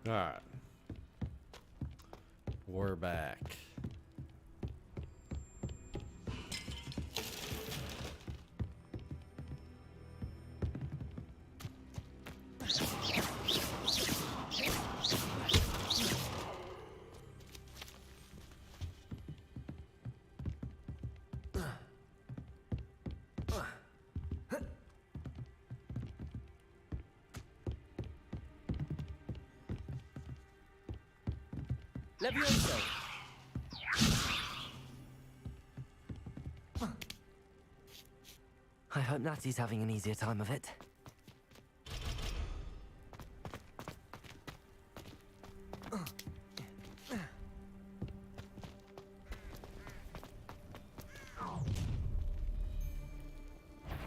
Alright. We're back. Levioso. I hope Natty's having an easier time of it.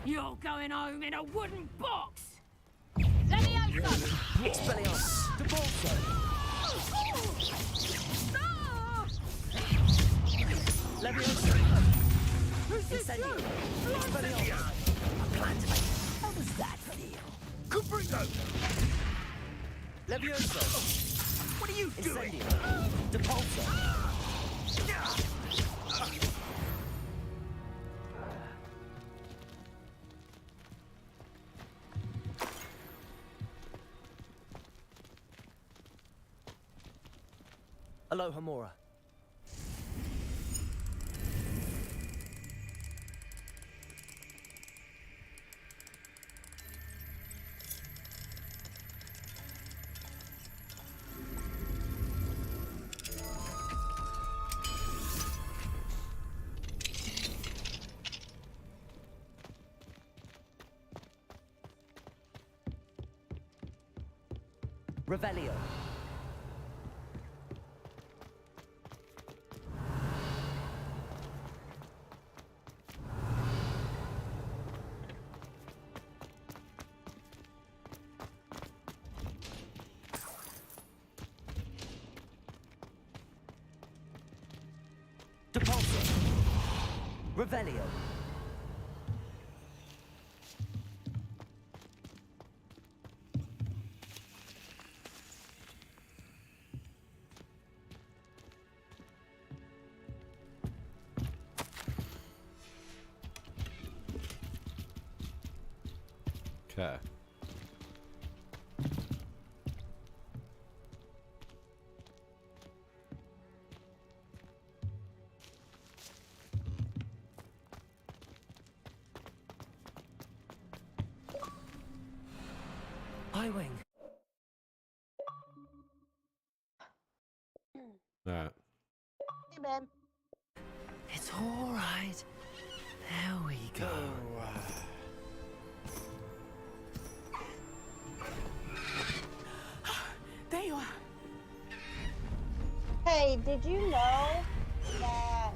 You're going home in a wooden box! Levioso! Expelliarmus! Devolso! Levioso! Incendio! Expelliarmus! I plan to make... How does that feel? Caprito! Levioso! What are you doing? Incendio! Depulso! Aloha Mora. Revelio. Depulso. Revelio. Okay. Highwing. Alright. Hey, babe. It's all right. There we go. There you are. Hey, did you know that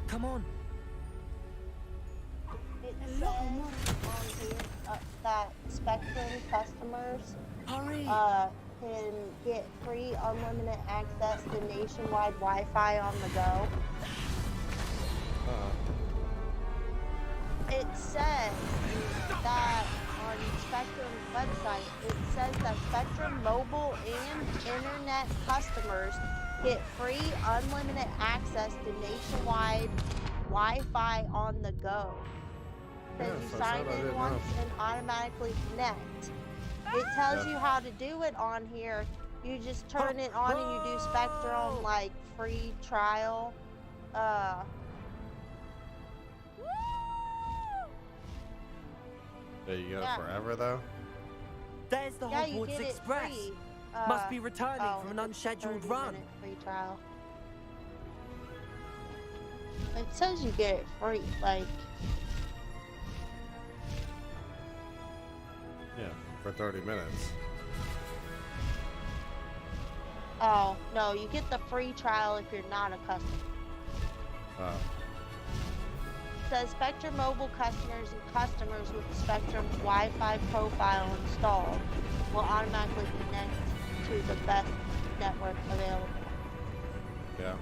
Come on. it says on here that Spectrum customers Hurry. can get free unlimited access to nationwide Wi-Fi on the go? It says that on Spectrum's website, it says that Spectrum mobile and internet customers get free unlimited access to nationwide Wi-Fi on the go. Says Yes, you I sign said I in didn't once know. and automatically connect. It tells you how to do it on here. You just turn it on and you do Spectrum like free trial. Yeah, you get Yeah. it forever though? There's the Yeah, you Hogwarts get it Express. free. Must be returning from an it's unscheduled 30 run. minute free trial. It says you get it free, like, Yeah, for 30 minutes. oh, no, you get the free trial if you're not a customer. Oh. It says Spectrum mobile customers and customers with Spectrum's Wi-Fi profile installed will automatically connect to the best network available. Yeah.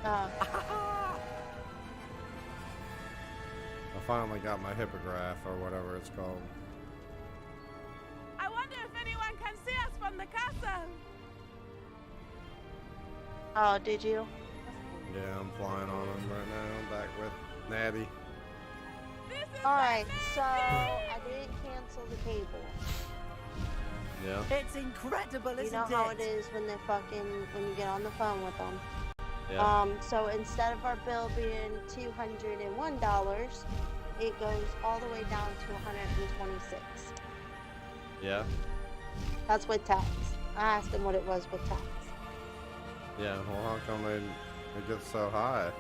Uh, I finally got my hippogriff or whatever it's called. I wonder if anyone can see us from the castle. Oh, did you? Yeah, I'm flying on them right now. I'm back with Natty. Alright, so I didn't cancel the cable. Yeah. It's incredible, isn't You know how it is when they when you get on the phone with them. Yeah. So instead of our bill being $201, it goes all the way down to 126. Yeah. That's with tax. I asked him what it was with tax. Yeah. Well, how come it gets so high?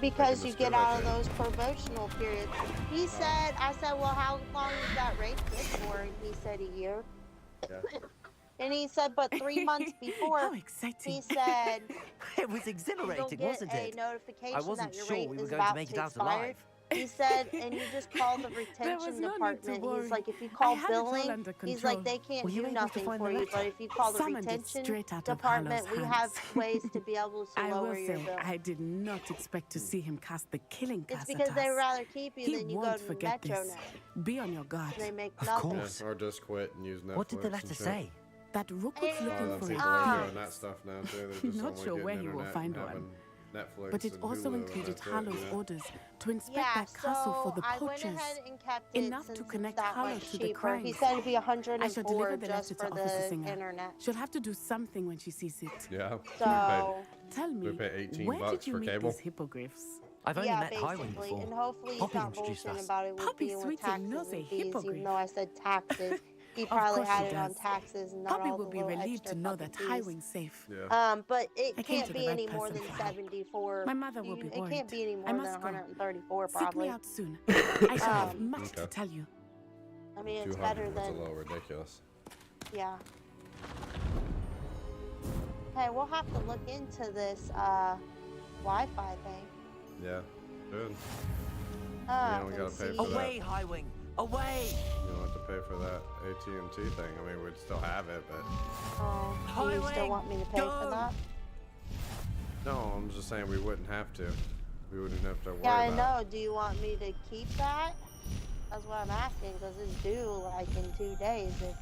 Because you get out of those promotional periods. He said, I said, well, how long is that rate good for? And he said a year. Yeah. And he said, but 3 months before, How exciting. he said, It was you'll exhilarating, get wasn't a it? notification I wasn't that your sure rate we were is going to about make to it out expire. alive. He said, and you just call the retention department. He's like, if you call billing, he's like, they can't Were you do able to nothing find for the you. letter? But if you call the Summoned it retention straight out of department, Harlow's we have hands. ways to be able to I will lower your say, bill. I did not expect to see him cast the killing It's curse because at they us. rather keep you He than you go won't to forget this. MetroNet. Be on your guard. They make Of nothing. course. Yeah, or just quit and use Netflix. What did the and letter shit. say? That Rookwood's Hey, A lot looking of them for people a are key. doing that stuff now too. They're just Not only sure getting where he will internet find and one. having Netflix But it and also Hulu, and included that's it, Harlow's you know? orders to inspect Yeah, that castle for so the I went poachers. ahead and kept it Enough since to it's connect that Harlow much to the cheaper. He crimes. said it'd be I shall 104 deliver the just letter for to Officer the Singer. internet. She'll have to do something when she sees it. Yeah. So Tell me, We pay 18 where bucks did you for meet cable? these hippogriffs? I've only yeah, met Highwing basically, before. and hopefully he's Poppy not introduced bullshitting us. about it with Poppy being with Sweetie taxes knows a and fees, hippogriff. even though I said taxes. He Of probably course had she it on does. taxes and not Poppy all will the be little relieved extra to know fucking that fees. Highwing's safe. Yeah. But it I came can't to be the right any more person than for help. 74. My mother will be It worried. can't be any I more than must go. 134 Seek me probably. out soon. I shall have much Okay. to tell you. I mean, it's 200 better was a than, little ridiculous. yeah. Hey, we'll have to look into this Wi-Fi thing. Yeah. Good. You And don't gotta pay see- for that. Away, Highwing! Away! You don't have to pay for that AT&T thing. I mean, we'd still have it, but Oh, do you still Highwing, want me to pay for go! that? no, I'm just saying we wouldn't have to. We wouldn't have to worry Yeah, I about know. Do you want me to keep that? That's what I'm asking, because it's due like in 2 days. If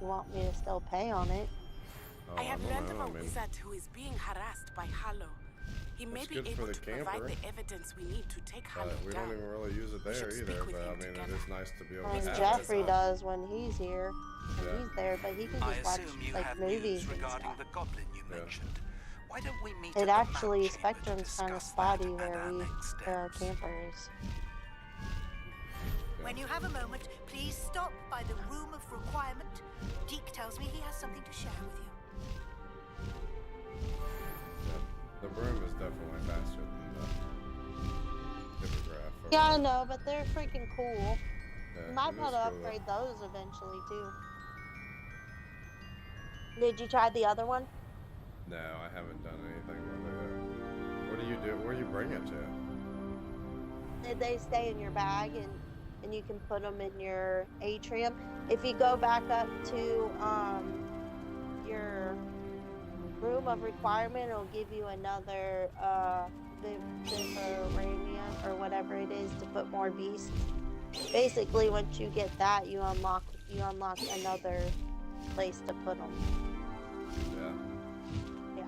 you want me to still pay on it. Oh, I have don't learned know, of I a mean, wizard who is being harassed by Harlow. He may That's be good for able the to provide camper. the evidence we need to take Harlow but we down. don't even really use it We there should either. speak with But I him mean, together. it is nice to be able to And have Jeffrey it. does when he's here. And Yeah. he's there, but he can I just watch assume you like have movies news and regarding stuff. the goblin you Yeah. mentioned. Why don't we meet It at the actually, map chamber to Spectrum's kind of discuss spotty that and where our next our steps? camper is. When you have a moment, please stop by the room of requirement. Deke tells me he has something to share with you. Yeah. The broom is definitely faster than the hippogriff. or Yeah, I whatever. know, but they're freaking cool. Yeah, Might it want is to cool, though. upgrade those eventually too. Did you try the other one? No, I haven't done anything with it. What do you do? Where do you bring it to? Did they stay in your bag and you can put them in your atrium? If you go back up to your room of requirement, it'll give you another Vibranium or whatever it is to put more beasts. Basically, once you get that, you unlock another place to put them. Yeah. Yeah.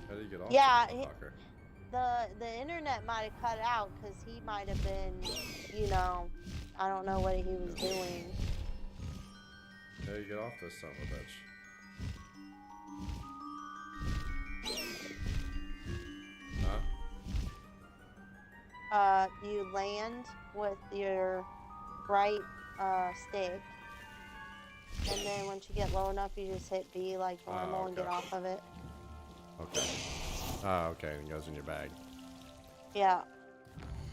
How do you get off? Yeah, the fucker? The internet might have cut out because he might have been, you know, I don't know what he was doing. How do you get off this son of a bitch? Huh? You land with your right stick, and then once you get low enough, you just hit B like normal and get okay. off of it. Okay. Oh, okay. And it goes in your bag. Yeah.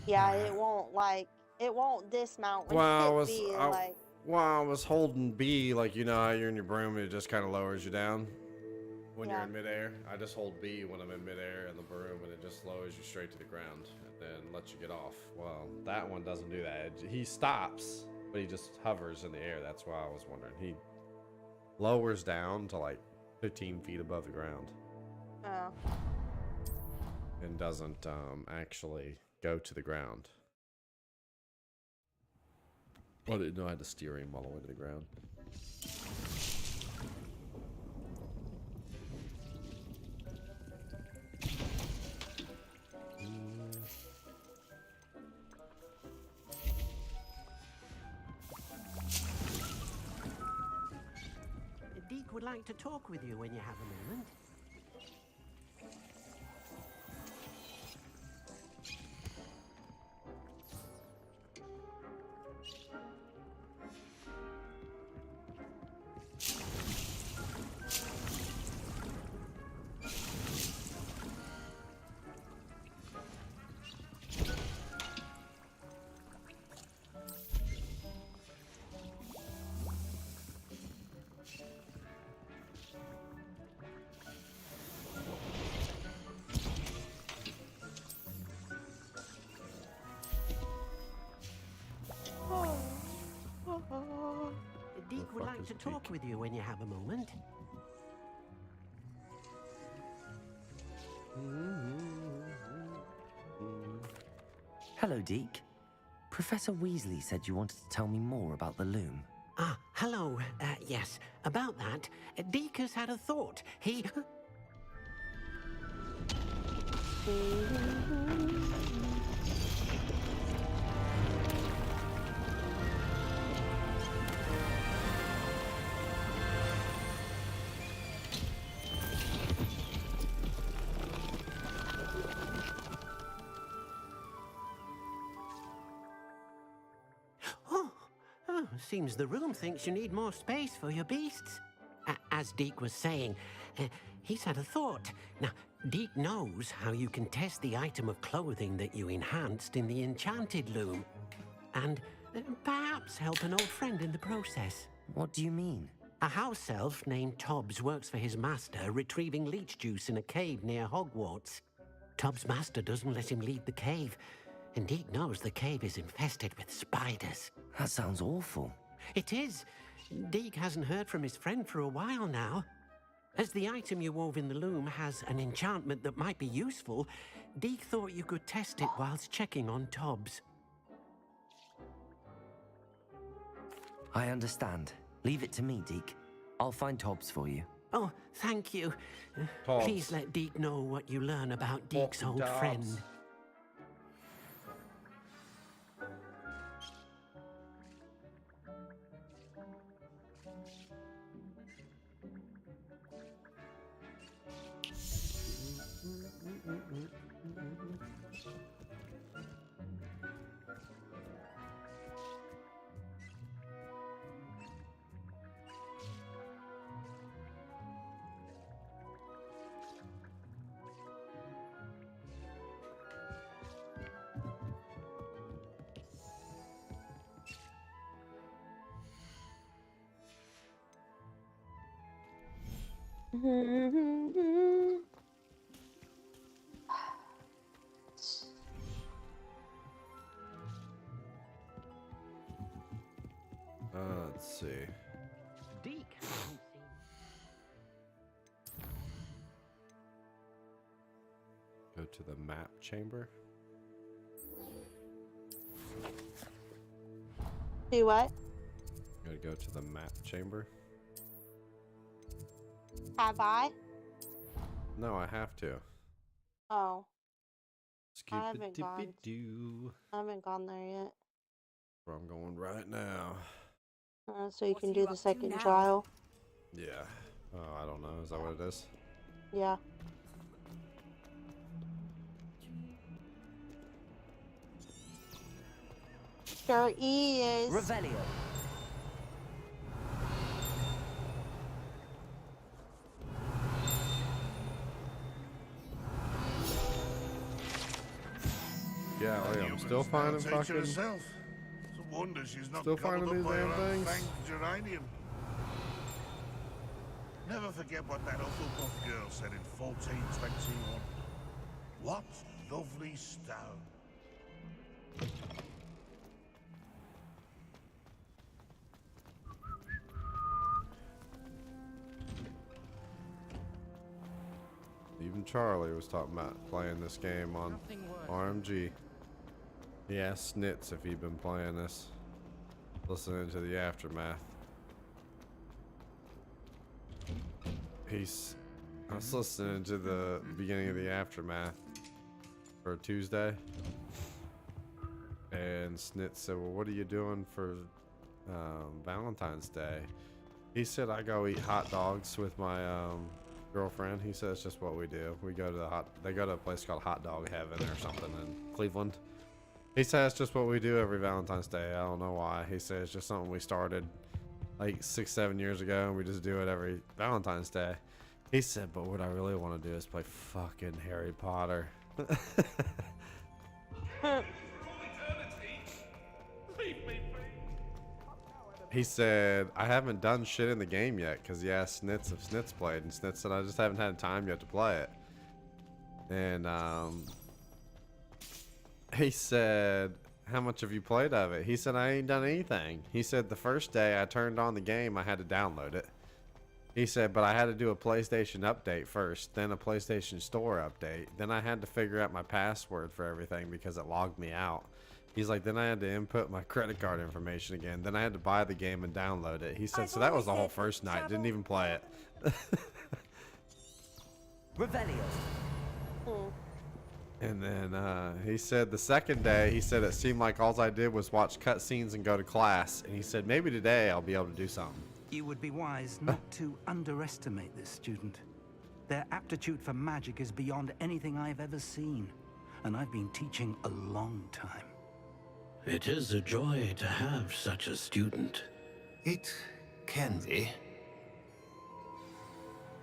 Yeah, it won't dismount when Well, you hit B. Like, while I was holding B, like, you know how you're in your broom and it just kind of lowers you down when you're Yeah. in midair? I just hold B when I'm in midair in the broom and it just lowers you straight to the ground and then lets you get off. Well, that one doesn't do that. He stops, but he just hovers in the air. That's why I was wondering. He lowers down to like 15 feet above the ground oh. and doesn't actually go to the ground. I didn't know I had to steer him all the way to the ground. would like to talk with you when you have a moment. Deke would fuck like is to talk Deke? with you when you have a moment. Hello, Deke. Professor Weasley said you wanted to tell me more about the loom. Ah, hello. Yes, about that. Deke has had a thought. He... Seems the room thinks you need more space for your beasts. As Deke was saying, he's had a thought. Now, Deke knows how you can test the item of clothing that you enhanced in the enchanted loom. And perhaps help an old friend in the process. What do you mean? A house elf named Tobbs works for his master retrieving leech juice in a cave near Hogwarts. Tobbs' master doesn't let him leave the cave. And Deke knows the cave is infested with spiders. That sounds awful. It is. Deke hasn't heard from his friend for a while now. As the item you wove in the loom has an enchantment that might be useful, Deke thought you could test it whilst checking on Tobbs. I understand. Leave it to me, Deke. I'll find Tobbs for you. Oh, thank you. Tobbs. Please let Deke know what you learn about Deke's Fucking old Tobbs. friend. Let's see. Deke hasn't seen... Go to the map chamber. Do what? Gotta go to the map chamber. Have I? No, I have to. Oh, I haven't gone. Skip-a-dip-a-doo. I haven't gone there yet. Where I'm going right now. So you What can are do you the up to second now? trial. Yeah. Oh, I don't know. Is that what it is? Yeah. Sure is. Revelio. Yeah, oh yeah, I'm still finding fucking... herself. It's a wonder she's not Still finding gobbled these up by damn her own things? fanged geranium. Never forget what that Hufflepuff girl said in 1421. What lovely stone. Even Charlie was talking about playing this game on RMG. He asked Snitz if he'd been playing this. Listening to the aftermath. I was listening to the beginning of the aftermath for Tuesday. And Snitz said, well, what are you doing for Valentine's Day? He said I go eat hot dogs with my girlfriend. He said it's just what we do. We go to they go to a place called Hot Dog Heaven or something in Cleveland. He said it's just what we do every Valentine's Day. I don't know why. He said it's just something we started like 6-7 years ago, and we just do it every Valentine's Day. He said, but what I really want to do is play fucking Harry Potter. He said, I haven't done shit in the game yet, because he asked Snitz if Snitz played, and Snitz said, I just haven't had time yet to play it. And he said, how much have you played of it? He said, I ain't done anything. He said, the first day I turned on the game, I had to download it. He said, but I had to do a PlayStation update first, then a PlayStation Store update. Then I had to figure out my password for everything because it logged me out. He's like, then I had to input my credit card information again. Then I had to buy the game and download it. He said, so that was the whole first night. Didn't even play it. Revelio. And then he said the second day, he said it seemed like all I did was watch cutscenes and go to class. And he said, maybe today I'll be able to do something. You would be wise not to underestimate this student. Their aptitude for magic is beyond anything I've ever seen. And I've been teaching a long time. It is a joy to have such a student. It can be.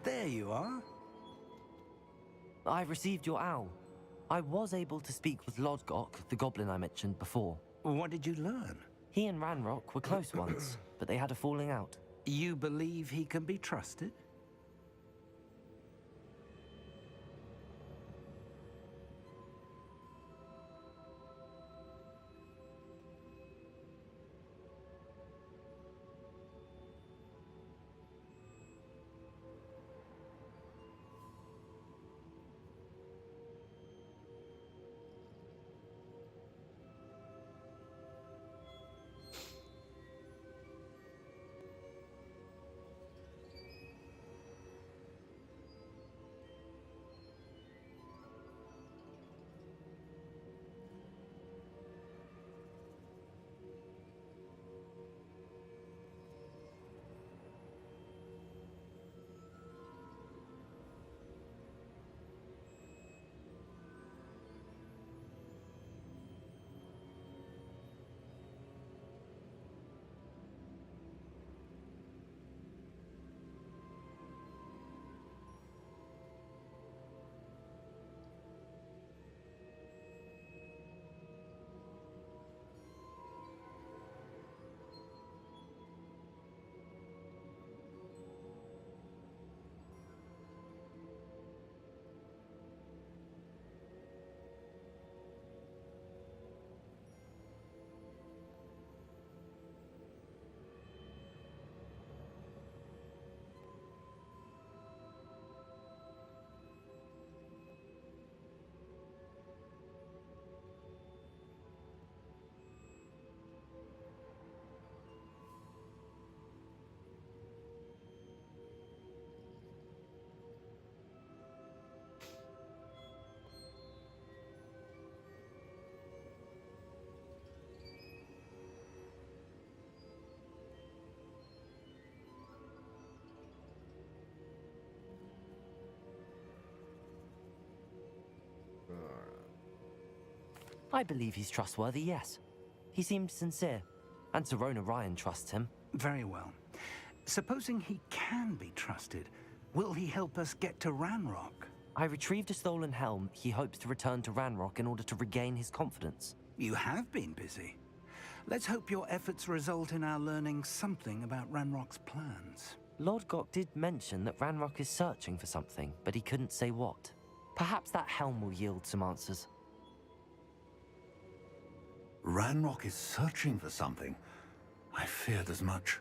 There you are. I received your owl. I was able to speak with Lodgok, the goblin I mentioned before. What did you learn? He and Ranrock were close once, but they had a falling out. You believe he can be trusted? I believe he's trustworthy, yes. He seemed sincere, and Serona Ryan trusts him. Very well. Supposing he can be trusted, will he help us get to Ranrock? I retrieved a stolen helm he hopes to return to Ranrock in order to regain his confidence. You have been busy. Let's hope your efforts result in our learning something about Ranrock's plans. Lodgok did mention that Ranrock is searching for something, but he couldn't say what. Perhaps that helm will yield some answers. Ranrock is searching for something. I feared as much.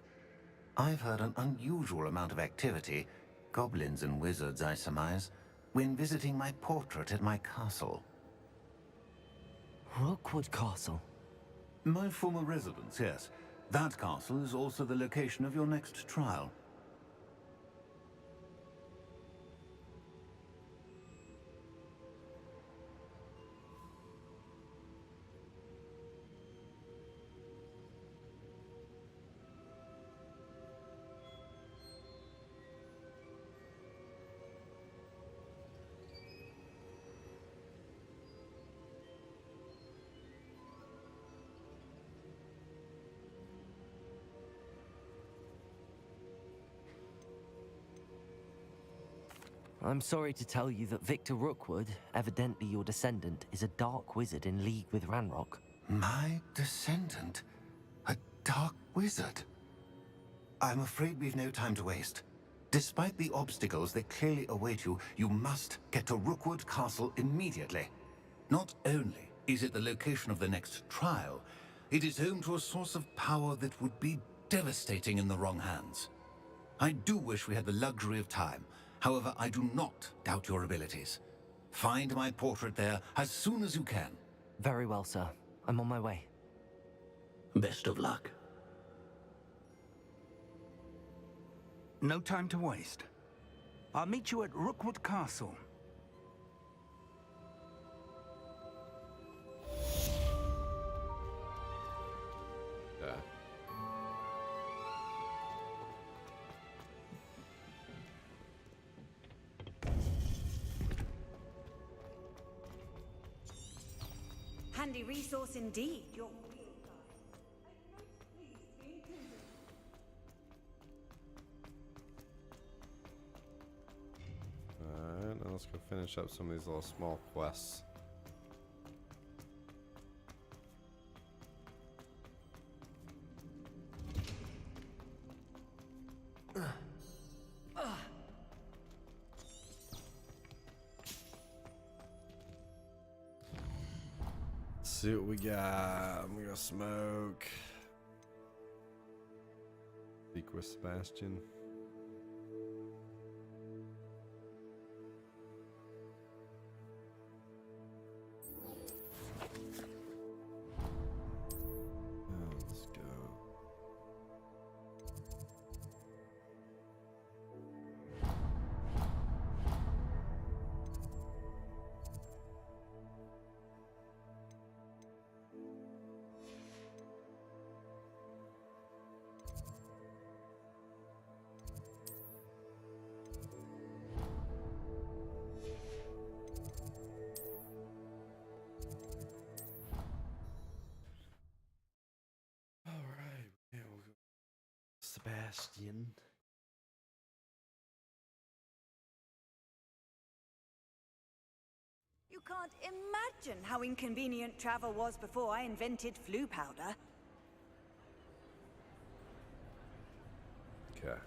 I've heard an unusual amount of activity, goblins and wizards, I surmise, when visiting my portrait at my castle. Rookwood Castle? My former residence, yes. That castle is also the location of your next trial. I'm sorry to tell you that Victor Rookwood, evidently your descendant, is a dark wizard in league with Ranrock. My descendant? A dark wizard? I'm afraid we've no time to waste. Despite the obstacles that clearly await you, you must get to Rookwood Castle immediately. Not only is it the location of the next trial, it is home to a source of power that would be devastating in the wrong hands. I do wish we had the luxury of time. However, I do not doubt your abilities. Find my portrait there as soon as you can. Very well, sir. I'm on my way. Best of luck. No time to waste. I'll meet you at Rookwood Castle. Yeah. Handy resource indeed. Alright, now let's go finish up some of these little small quests. See what we got. I'm gonna smoke. Speak with Sebastian. Let's go. Sebastian. You can't imagine how inconvenient travel was before I invented flu powder. Okay.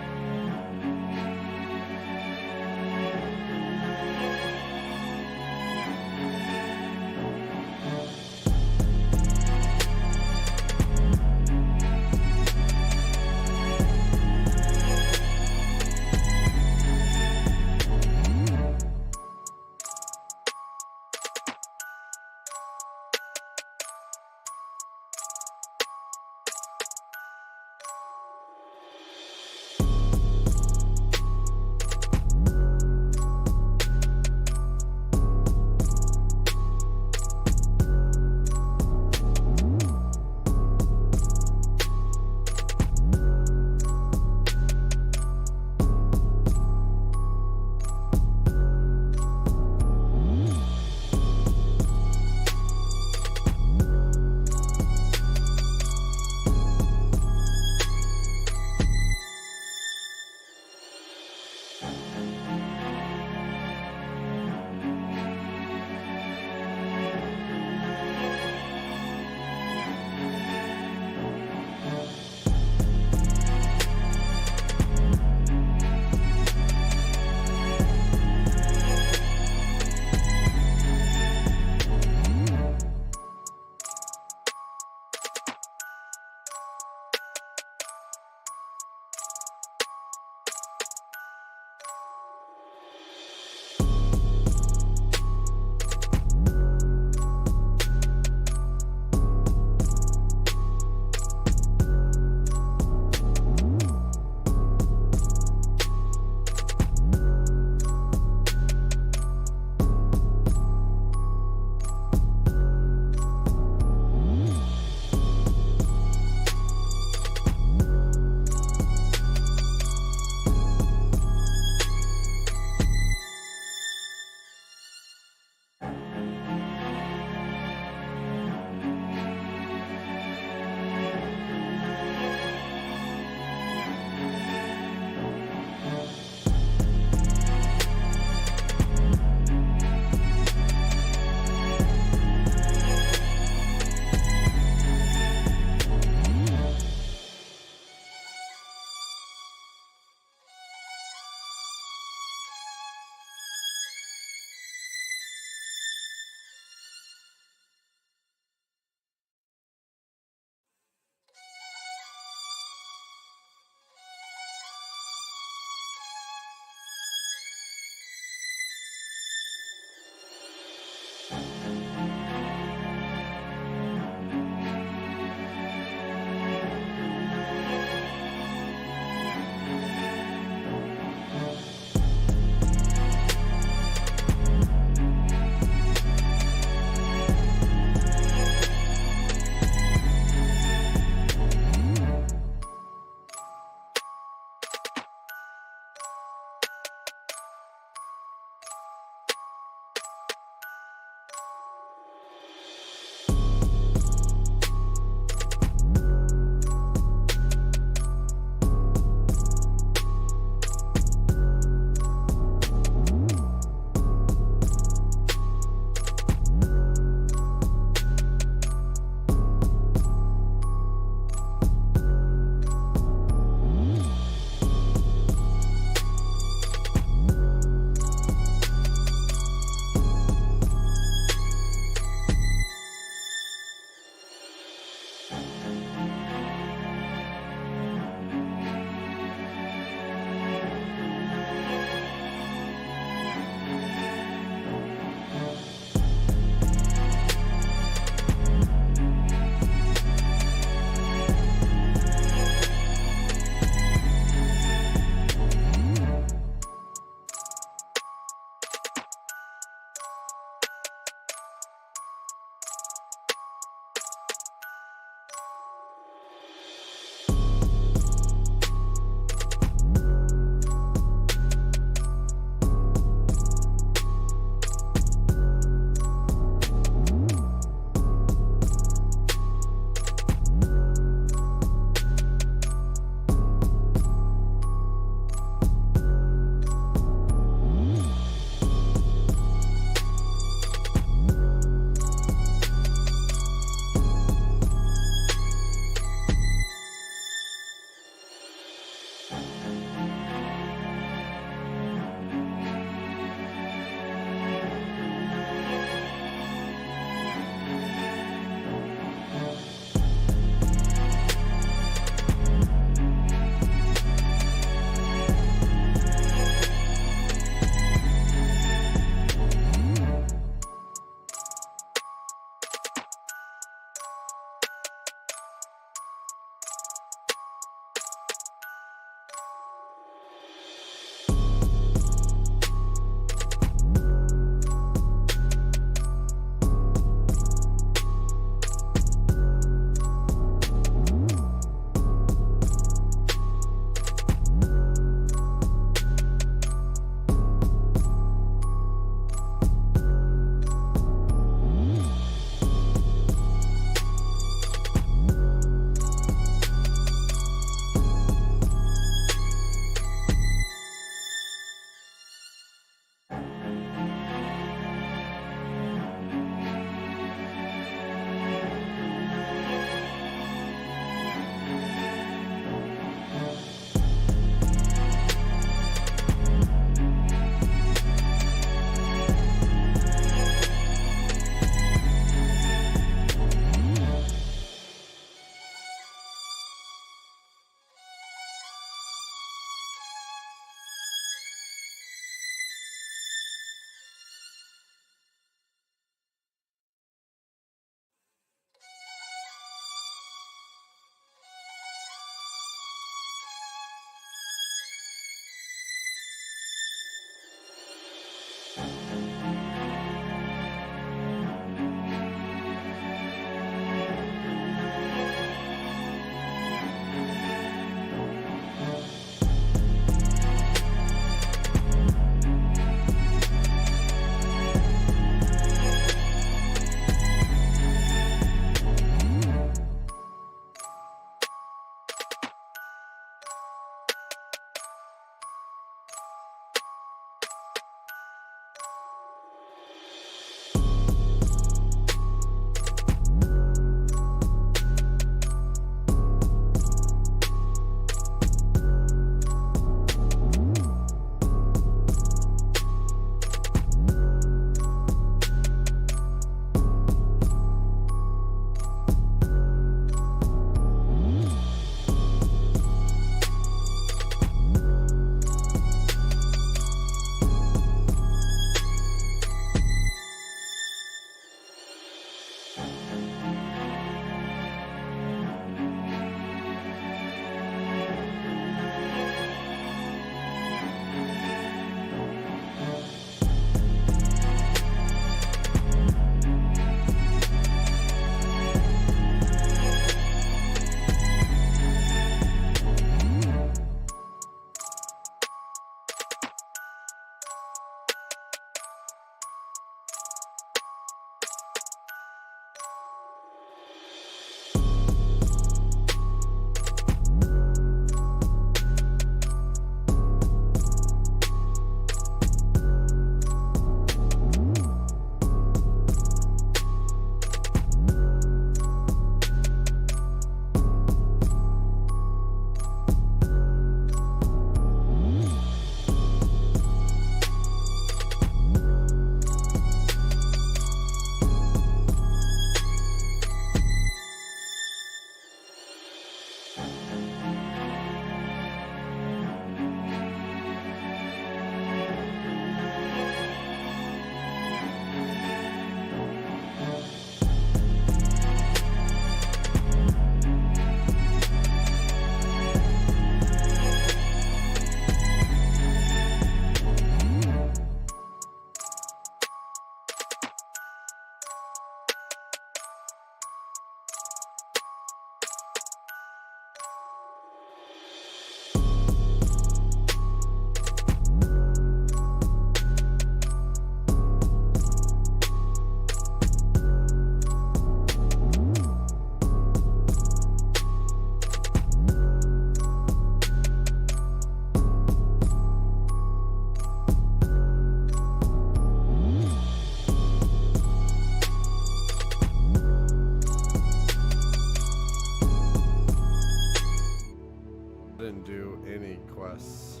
us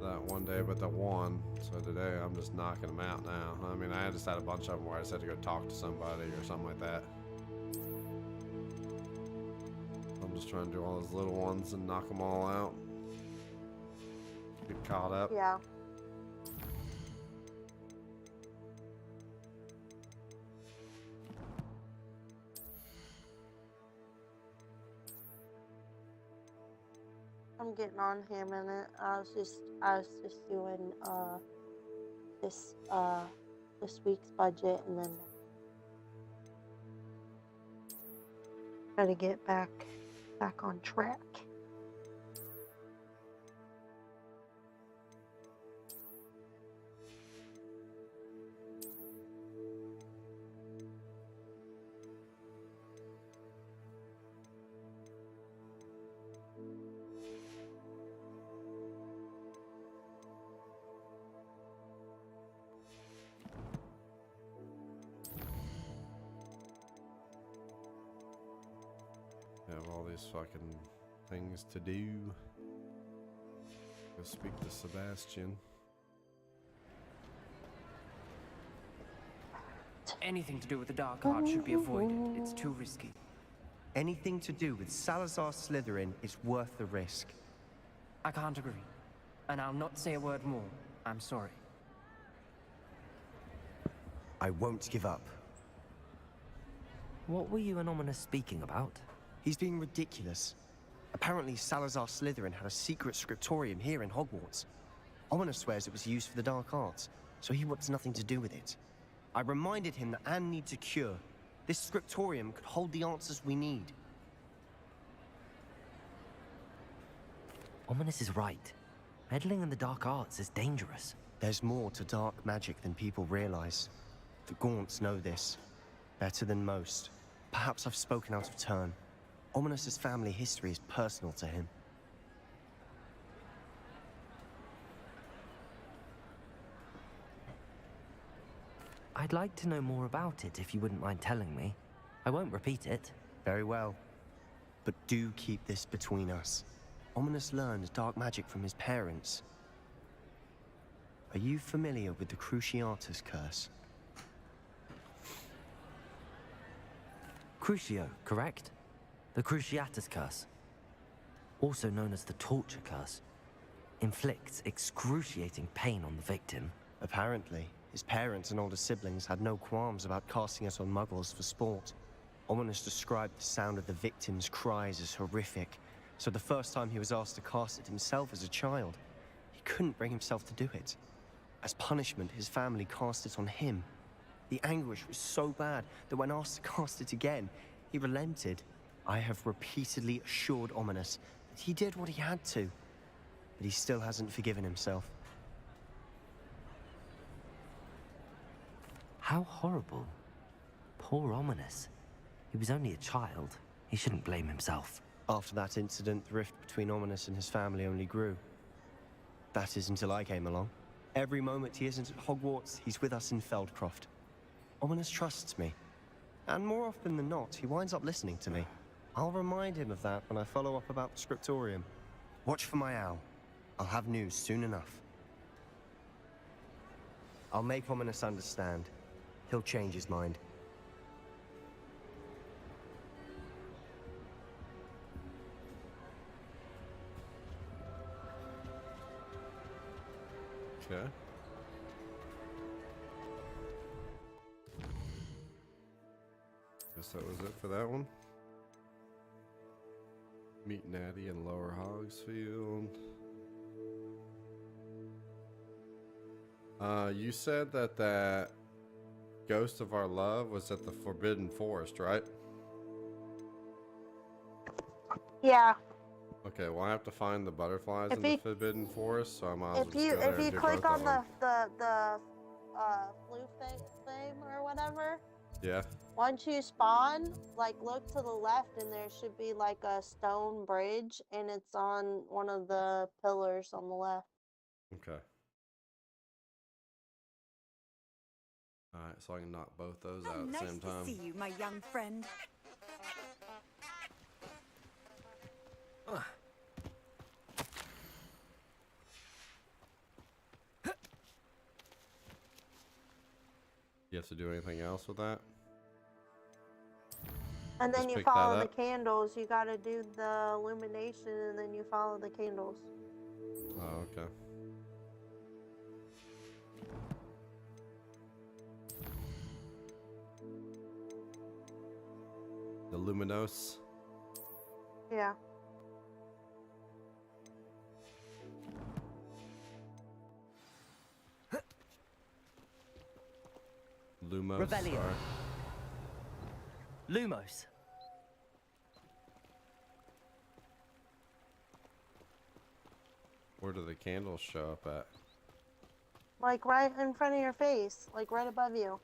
that one day, but the one. So today I'm just knocking them out now. I mean, I just had a bunch of them where I just had to go talk to somebody or something like that. I'm just trying to do all those little ones and knock them all out. Get caught up. Yeah. I'm getting on here a minute. I was just doing this week's budget, and then try to get back on track. Have all these fucking things to do. Go speak to Sebastian. Anything to do with the dark arts should be avoided. It's too risky. Anything to do with Salazar Slytherin is worth the risk. I can't agree. And I'll not say a word more. I'm sorry. I won't give up. What were you and Ominous speaking about? He's being ridiculous. Apparently Salazar Slytherin had a secret scriptorium here in Hogwarts. Ominous swears it was used for the dark arts, so he wants nothing to do with it. I reminded him that Anne needs a cure. This scriptorium could hold the answers we need. Ominous is right. Meddling in the dark arts is dangerous. There's more to dark magic than people realize. The Gaunts know this better than most. Perhaps I've spoken out of turn. Ominous's family history is personal to him. I'd like to know more about it if you wouldn't mind telling me. I won't repeat it. Very well. But do keep this between us. Ominous learned dark magic from his parents. Are you familiar with the Cruciatus curse? Crucio, correct? The Cruciatus curse, also known as the torture curse, inflicts excruciating pain on the victim. Apparently, his parents and older siblings had no qualms about casting it on muggles for sport. Ominous described the sound of the victim's cries as horrific, so the first time he was asked to cast it himself as a child, he couldn't bring himself to do it. As punishment, his family cast it on him. The anguish was so bad that when asked to cast it again, he relented. I have repeatedly assured Ominous that he did what he had to, but he still hasn't forgiven himself. How horrible. Poor Ominous. He was only a child. He shouldn't blame himself. After that incident, the rift between Ominous and his family only grew. That is until I came along. Every moment he isn't at Hogwarts, he's with us in Feldcroft. Ominous trusts me. And more often than not, he winds up listening to me. I'll remind him of that when I follow up about the scriptorium. Watch for my owl. I'll have news soon enough. I'll make Ominous understand. He'll change his mind. Okay. Guess that was it for that one. Meet Natty in Lower Hogsfield. You said that Ghost of Our Love was at the Forbidden Forest, right? Yeah. Okay, well I have to find the butterflies in the Forbidden Forest, so I might as well If just go there you and do click both on of them. the blue flame or whatever, Yeah. once you spawn, like look to the left and there should be like a stone bridge and it's on one of the pillars on the left. Okay. Alright, so I can knock both those out at the same time. Nice to see you, my young friend. have to do anything else with that? And then Just you pick that follow the up? candles. You gotta do the illumination, and then you follow the candles. Oh, okay. The Luminos. Yeah. Lumos. Rebellion. Sorry. Lumos. Where do the candles show up at? Like right in front of your face, like right above you.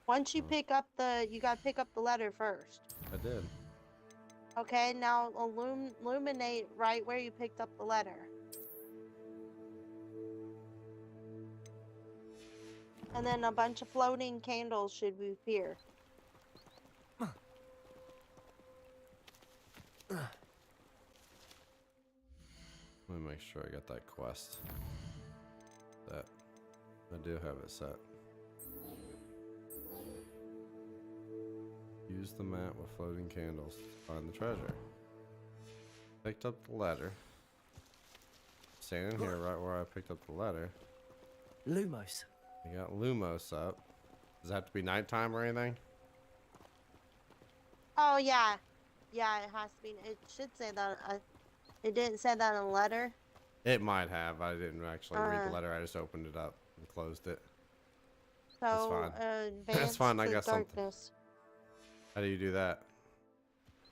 Once you pick up you gotta pick up the letter first. I did. Okay, now illuminate right where you picked up the letter. And then a bunch of floating candles should appear. Let me make sure I got that quest. That I do have it set. Use the map with floating candles to find the treasure. Picked up the letter. Standing here right where I picked up the letter. Lumos. I got Lumos up. Does it have to be nighttime or anything? Oh yeah, yeah, it has to be. It should say that. It didn't say that in the letter. It might have. I didn't actually read the letter. I just opened it up and closed it. That's So fine. That's advance fine. I to got something. darkness. How do you do that?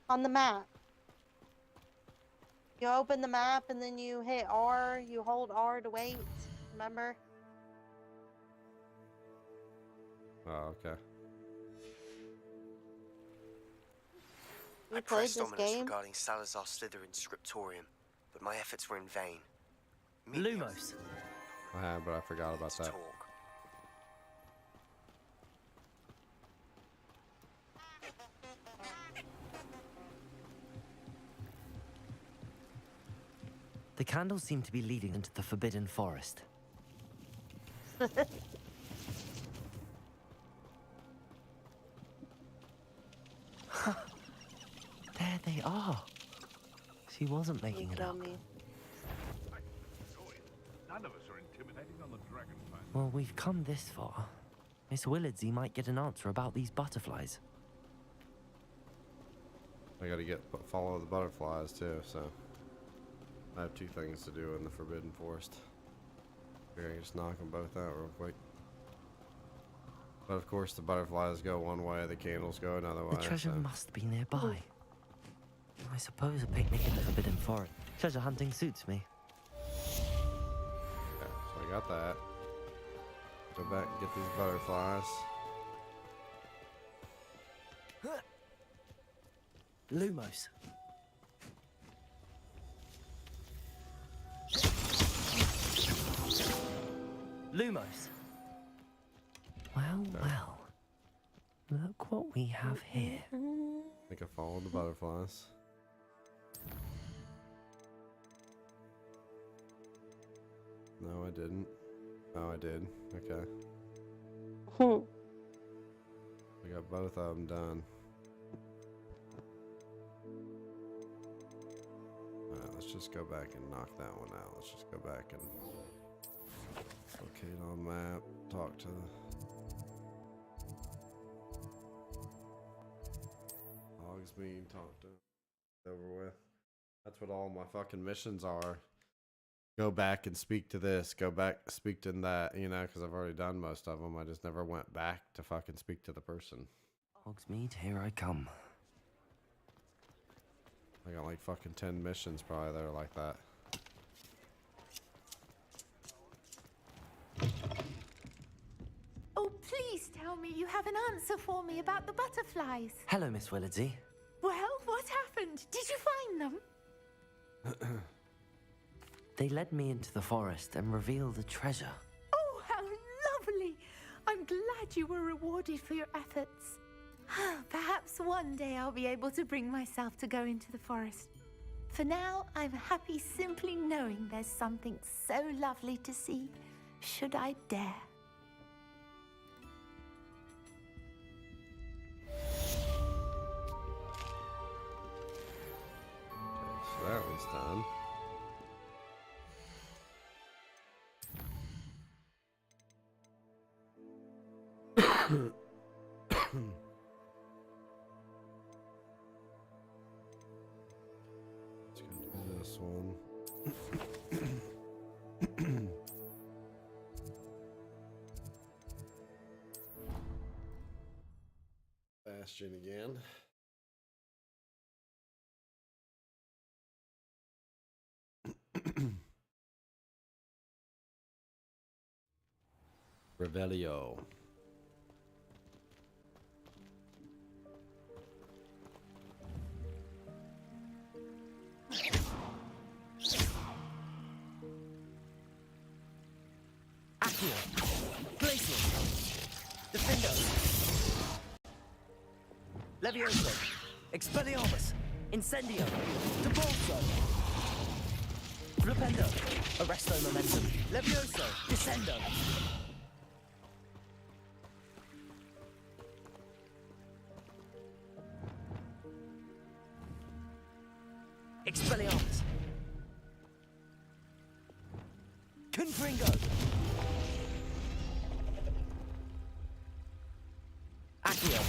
On the map. You open the map and then you hit R. You hold R to wait. Remember? Oh, okay. You I played pressed this ominous game? regarding Salazar Slytherin's scriptorium, but my efforts were in vain. Meet me on Lumos. I have, but I forgot about that. talk. The candles seem to be leading into the Forbidden Forest. There they are. She wasn't making it up. None of us are intimidating on the dragon fight. Well, we've come this far. Miss Willardsy might get an answer about these butterflies. I gotta follow the butterflies too, so I have two things to do in the Forbidden Forest. Here, I can just knock them both out real quick. But of course, the butterflies go one way, the candles go another way. The treasure so. must be nearby. I suppose a picnic in the Forbidden Forest. Treasure hunting suits me. Okay, so I got that. Go back and get these butterflies. Lumos. Lumos. Well, well. Look what we have here. I think I followed the butterflies. No, I didn't. Oh, I did. Okay. I got both of them done. Alright, let's just go back and knock that one out. Let's just go back and locate on map, talk to Hogsmeade, talk to over with. That's what all my fucking missions are. Go back and speak to this, go back, speak to that, you know, because I've already done most of them. I just never went back to fucking speak to the person. Hogsmeade, here I come. I got like fucking 10 missions probably that are like that. Oh, please tell me you have an answer for me about the butterflies. Hello, Miss Willardsy. Well, what happened? Did you find them? They led me into the forest and revealed a treasure. Oh, how lovely! I'm glad you were rewarded for your efforts. Perhaps one day I'll be able to bring myself to go into the forest. For now, I'm happy simply knowing there's something so lovely to see, should I dare. do this one. Bastion again. Revelio. Accio. Glacial. Defendo. Levioso. Expelliarmus. Incendio. Depulso. Flipendo. Arresto Momentum. Levioso. Descendo. Expelliarmus. Confringo. Accio.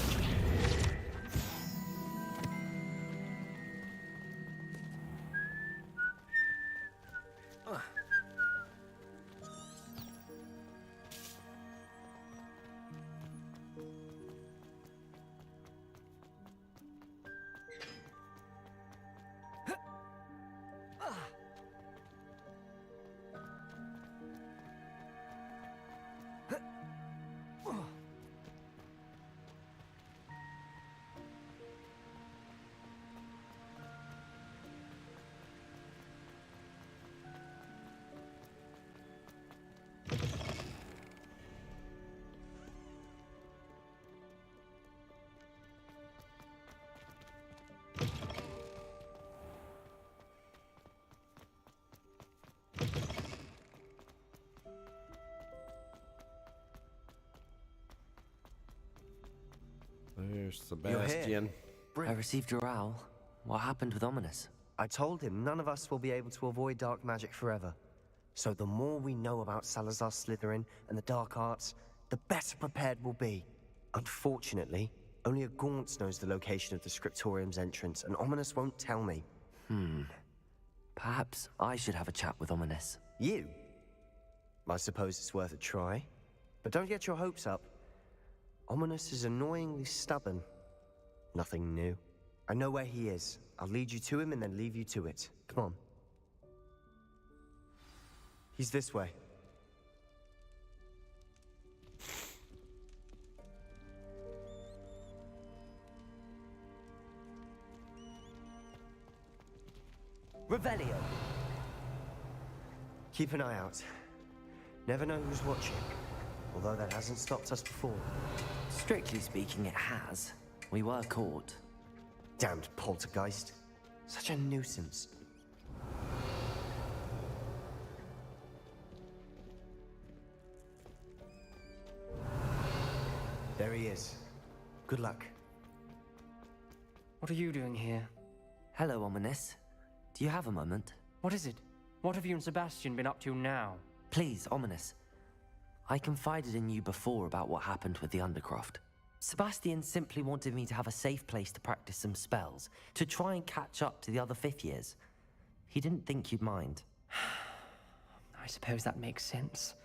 There's Sebastian. I received your owl. What happened with Ominous? I told him none of us will be able to avoid dark magic forever. So the more we know about Salazar Slytherin and the dark arts, the better prepared we'll be. Unfortunately, only a Gaunt knows the location of the Scriptorium's entrance, and Ominous won't tell me. Perhaps I should have a chat with Ominous. You? I suppose it's worth a try. But don't get your hopes up. Ominous is annoyingly stubborn. Nothing new. I know where he is. I'll lead you to him and then leave you to it. Come on. He's this way. Revelio. Keep an eye out. Never know who's watching. Although that hasn't stopped us before. Strictly speaking, it has. We were caught. Damned poltergeist. Such a nuisance. There he is. Good luck. What are you doing here? Hello, Ominous. Do you have a moment? What is it? What have you and Sebastian been up to now? Please, Ominous. I confided in you before about what happened with the Undercroft. Sebastian simply wanted me to have a safe place to practice some spells, to try and catch up to the other fifth years. He didn't think you'd mind. I suppose that makes sense.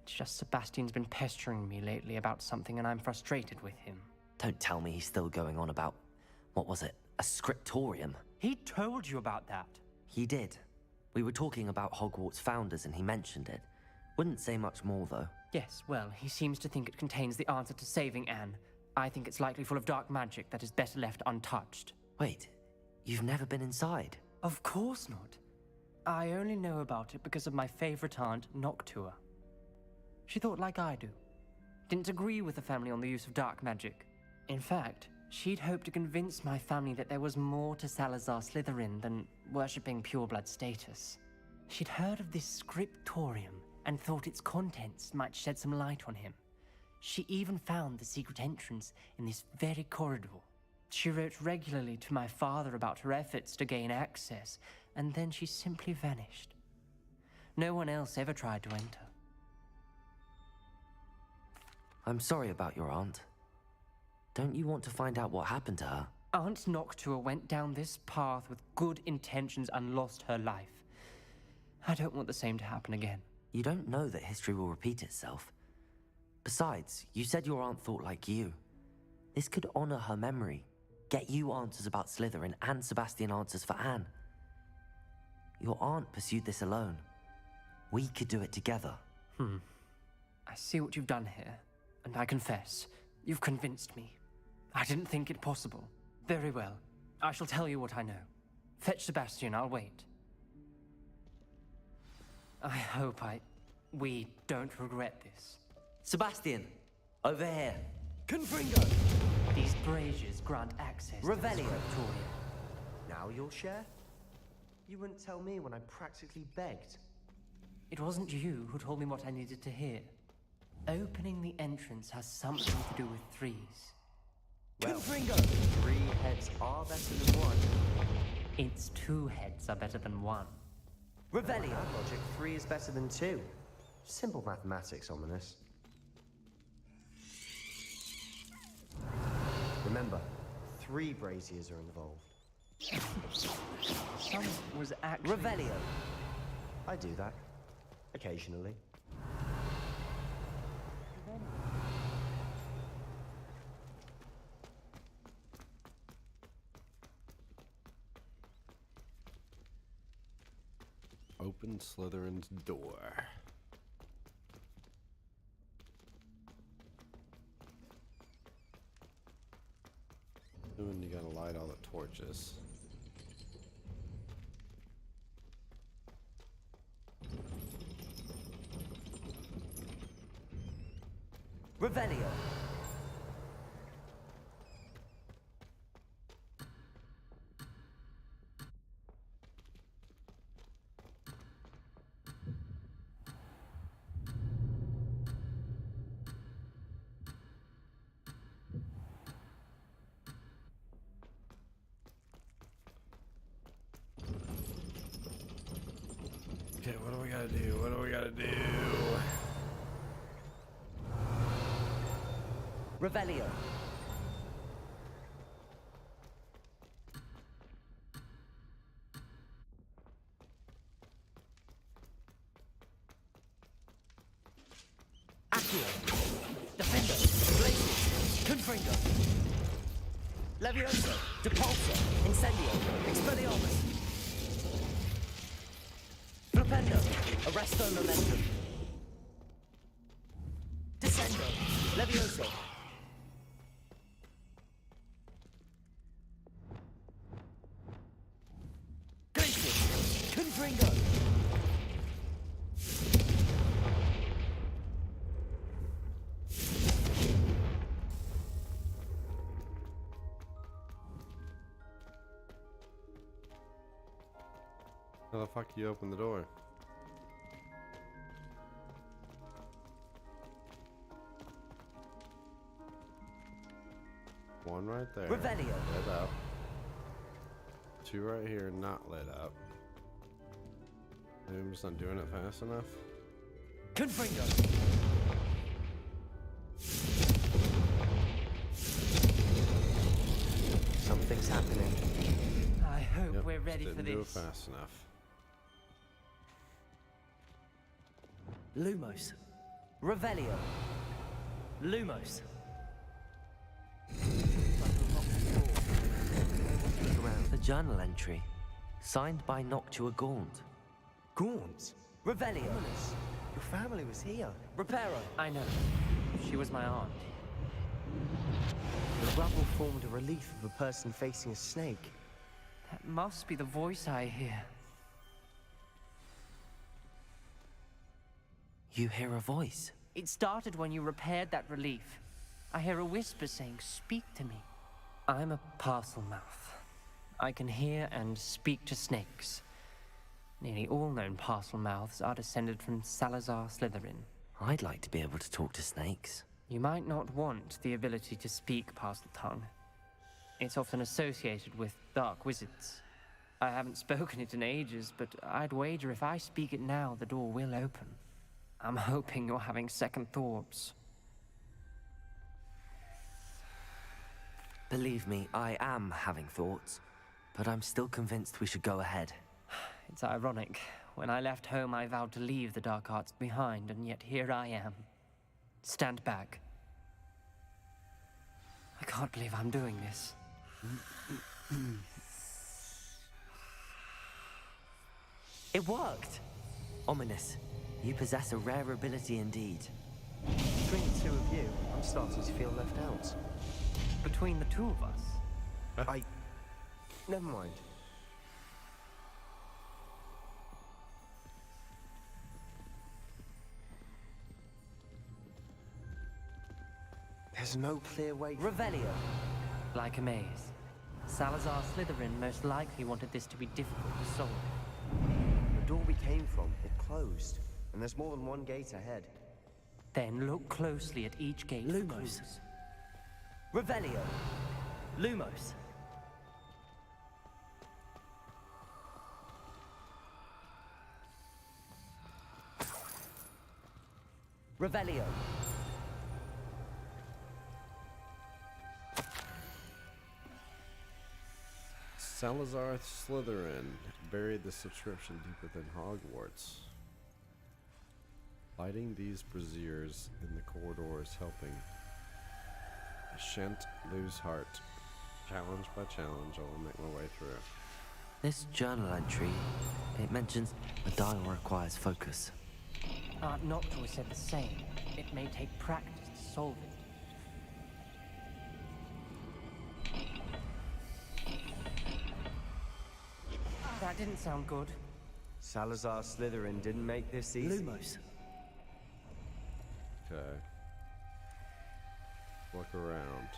It's just Sebastian's been pestering me lately about something and I'm frustrated with him. Don't tell me he's still going on about, what was it, a scriptorium? He told you about that? He did. We were talking about Hogwarts founders and he mentioned it. Wouldn't say much more, though. Yes, well, he seems to think it contains the answer to saving Anne. I think it's likely full of dark magic that is better left untouched. Wait, you've never been inside? Of course not. I only know about it because of my favorite aunt, Noctua. She thought like I do. Didn't agree with the family on the use of dark magic. In fact, she'd hoped to convince my family that there was more to Salazar Slytherin than worshipping pureblood status. She'd heard of this scriptorium and thought its contents might shed some light on him. She even found the secret entrance in this very corridor. She wrote regularly to my father about her efforts to gain access, and then she simply vanished. No one else ever tried to enter. I'm sorry about your aunt. Don't you want to find out what happened to her? Aunt Noctua went down this path with good intentions and lost her life. I don't want the same to happen again. You don't know that history will repeat itself. Besides, you said your aunt thought like you. This could honor her memory, get you answers about Slytherin, and Sebastian answers for Anne. Your aunt pursued this alone. We could do it together. I see what you've done here, and I confess, you've convinced me. I didn't think it possible. Very well. I shall tell you what I know. Fetch Sebastian, I'll wait. I hope we don't regret this. Sebastian, over here. Confringo! These braziers grant access Revelio. to the Victoria. Now you'll share? You wouldn't tell me when I practically begged. It wasn't you who told me what I needed to hear. Opening the entrance has something to do with threes. Well, 3 heads are better than 1. It's 2 heads are better than 1. Revelio. By that logic, 3 is better than 2. Simple mathematics, Ominous. Remember, 3 braziers are involved. Some was actually... Revelio. I do that. Occasionally. Open Slytherin's door. And you gotta light all the torches. Revelio. Okay, what do we gotta do? What do we gotta do? Revelio. Accio. Defender. Blaze. Confringo. Levioso. Depulso. Incendio. Expelliarmus. Flipendo. Arresto Momentum. Descendo. Levioso. Confringo! How the fuck you open the door? One right there. Revelio. Lit up. 2 right here, not lit up. Maybe I'm just not doing it fast enough. Confringo. Something's happening. I hope we're ready didn't for do it this. fast enough. Lumos. Revelio. Lumos. A journal entry, signed by Noctua Gaunt. Gaunt? Revelio. Your family was here. Reparo. I know. She was my aunt. The rubble formed a relief of a person facing a snake. That must be the voice I hear. You hear a voice. It started when you repaired that relief. I hear a whisper saying, "Speak to me." I'm a parcel mouth. I can hear and speak to snakes. Nearly all known parcel mouths are descended from Salazar Slytherin. I'd like to be able to talk to snakes. You might not want the ability to speak parcel tongue. It's often associated with dark wizards. I haven't spoken it in ages, but I'd wager if I speak it now, the door will open. I'm hoping you're having second thoughts. Believe me, I am having thoughts, but I'm still convinced we should go ahead. It's ironic. When I left home, I vowed to leave the dark arts behind, and yet here I am. Stand back. I can't believe I'm doing this. It worked! Ominous. You possess a rare ability indeed. Between the two of you, I'm starting to feel left out. Between the two of us? Never mind. There's no clear way. Revelio. Like a maze. Salazar Slytherin most likely wanted this to be difficult to solve. The door we came from, it closed. And there's more than one gate ahead. Then look closely at each gate. Lumos. Revelio. Lumos. Revelio. Salazar Slytherin buried the subscription deep within Hogwarts. Lighting these braziers in the corridors, helping I shan't lose heart. Challenge by challenge, I will make my way through. This journal entry, it mentions the dial requires focus. Aunt Noctua said the same. It may take practice to solve it. That didn't sound good. Salazar Slytherin didn't make this easy. Lumos. Okay. Look around.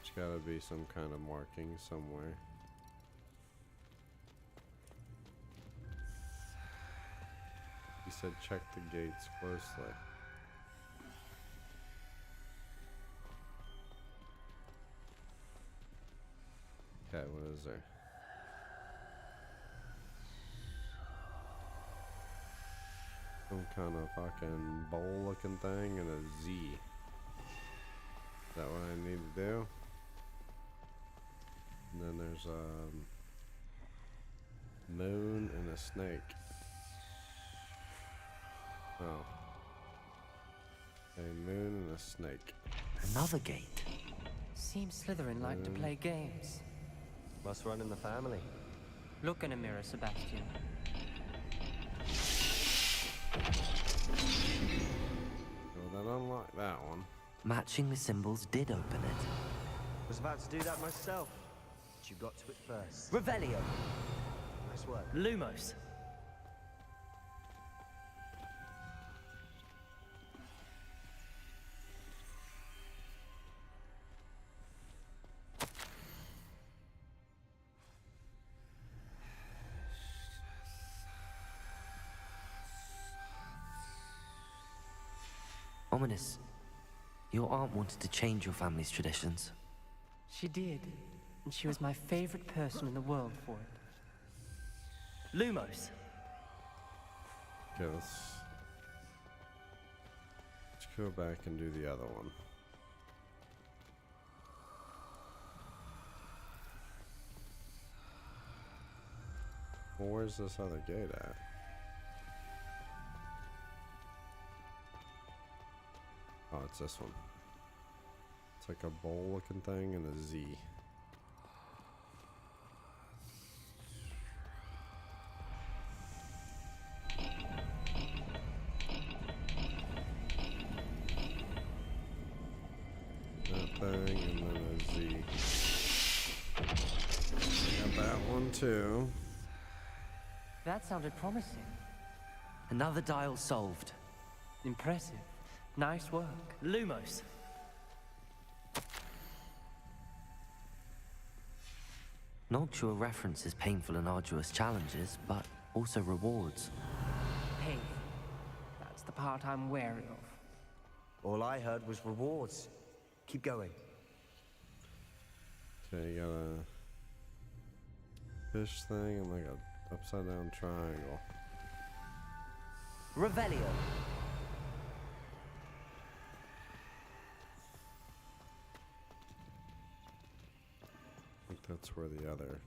There's gotta be some kind of marking somewhere. He said check the gates closely. Okay, what is there? Some kind of fucking bowl looking thing and a Z. Is that what I need to do? And then there's a moon and a snake. Oh. A moon and a snake. Another gate. Seems Slytherin like to play games. Must run in the family. Look in a mirror, Sebastian. Well, then unlock that one. Matching the symbols did open it. Was about to do that myself. But you got to it first. Revelio. Nice work. Lumos. Ominous. Your aunt wanted to change your family's traditions. She did, and she was my favorite person in the world for it. Lumos. Okay, let's go back and do the other one. Well, where's this other gate at? Oh, it's this one. It's like a bowl looking thing and a Z. That thing and then a Z. Got that one too. That sounded promising. Another dial solved. Impressive. Nice work. Lumos. Noctua references painful and arduous challenges, but also rewards. Pain. That's the part I'm wary of. All I heard was rewards. Keep going. Okay, you got a fish thing and like a upside down triangle. Revelio. That's where the other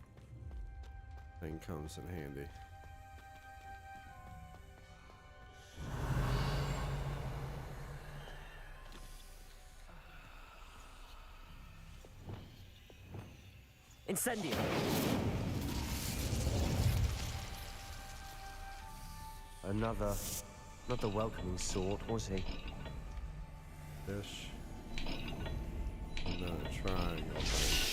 thing comes in handy. Incendio! Another welcoming sort, was he? Fish. Another triangle thing.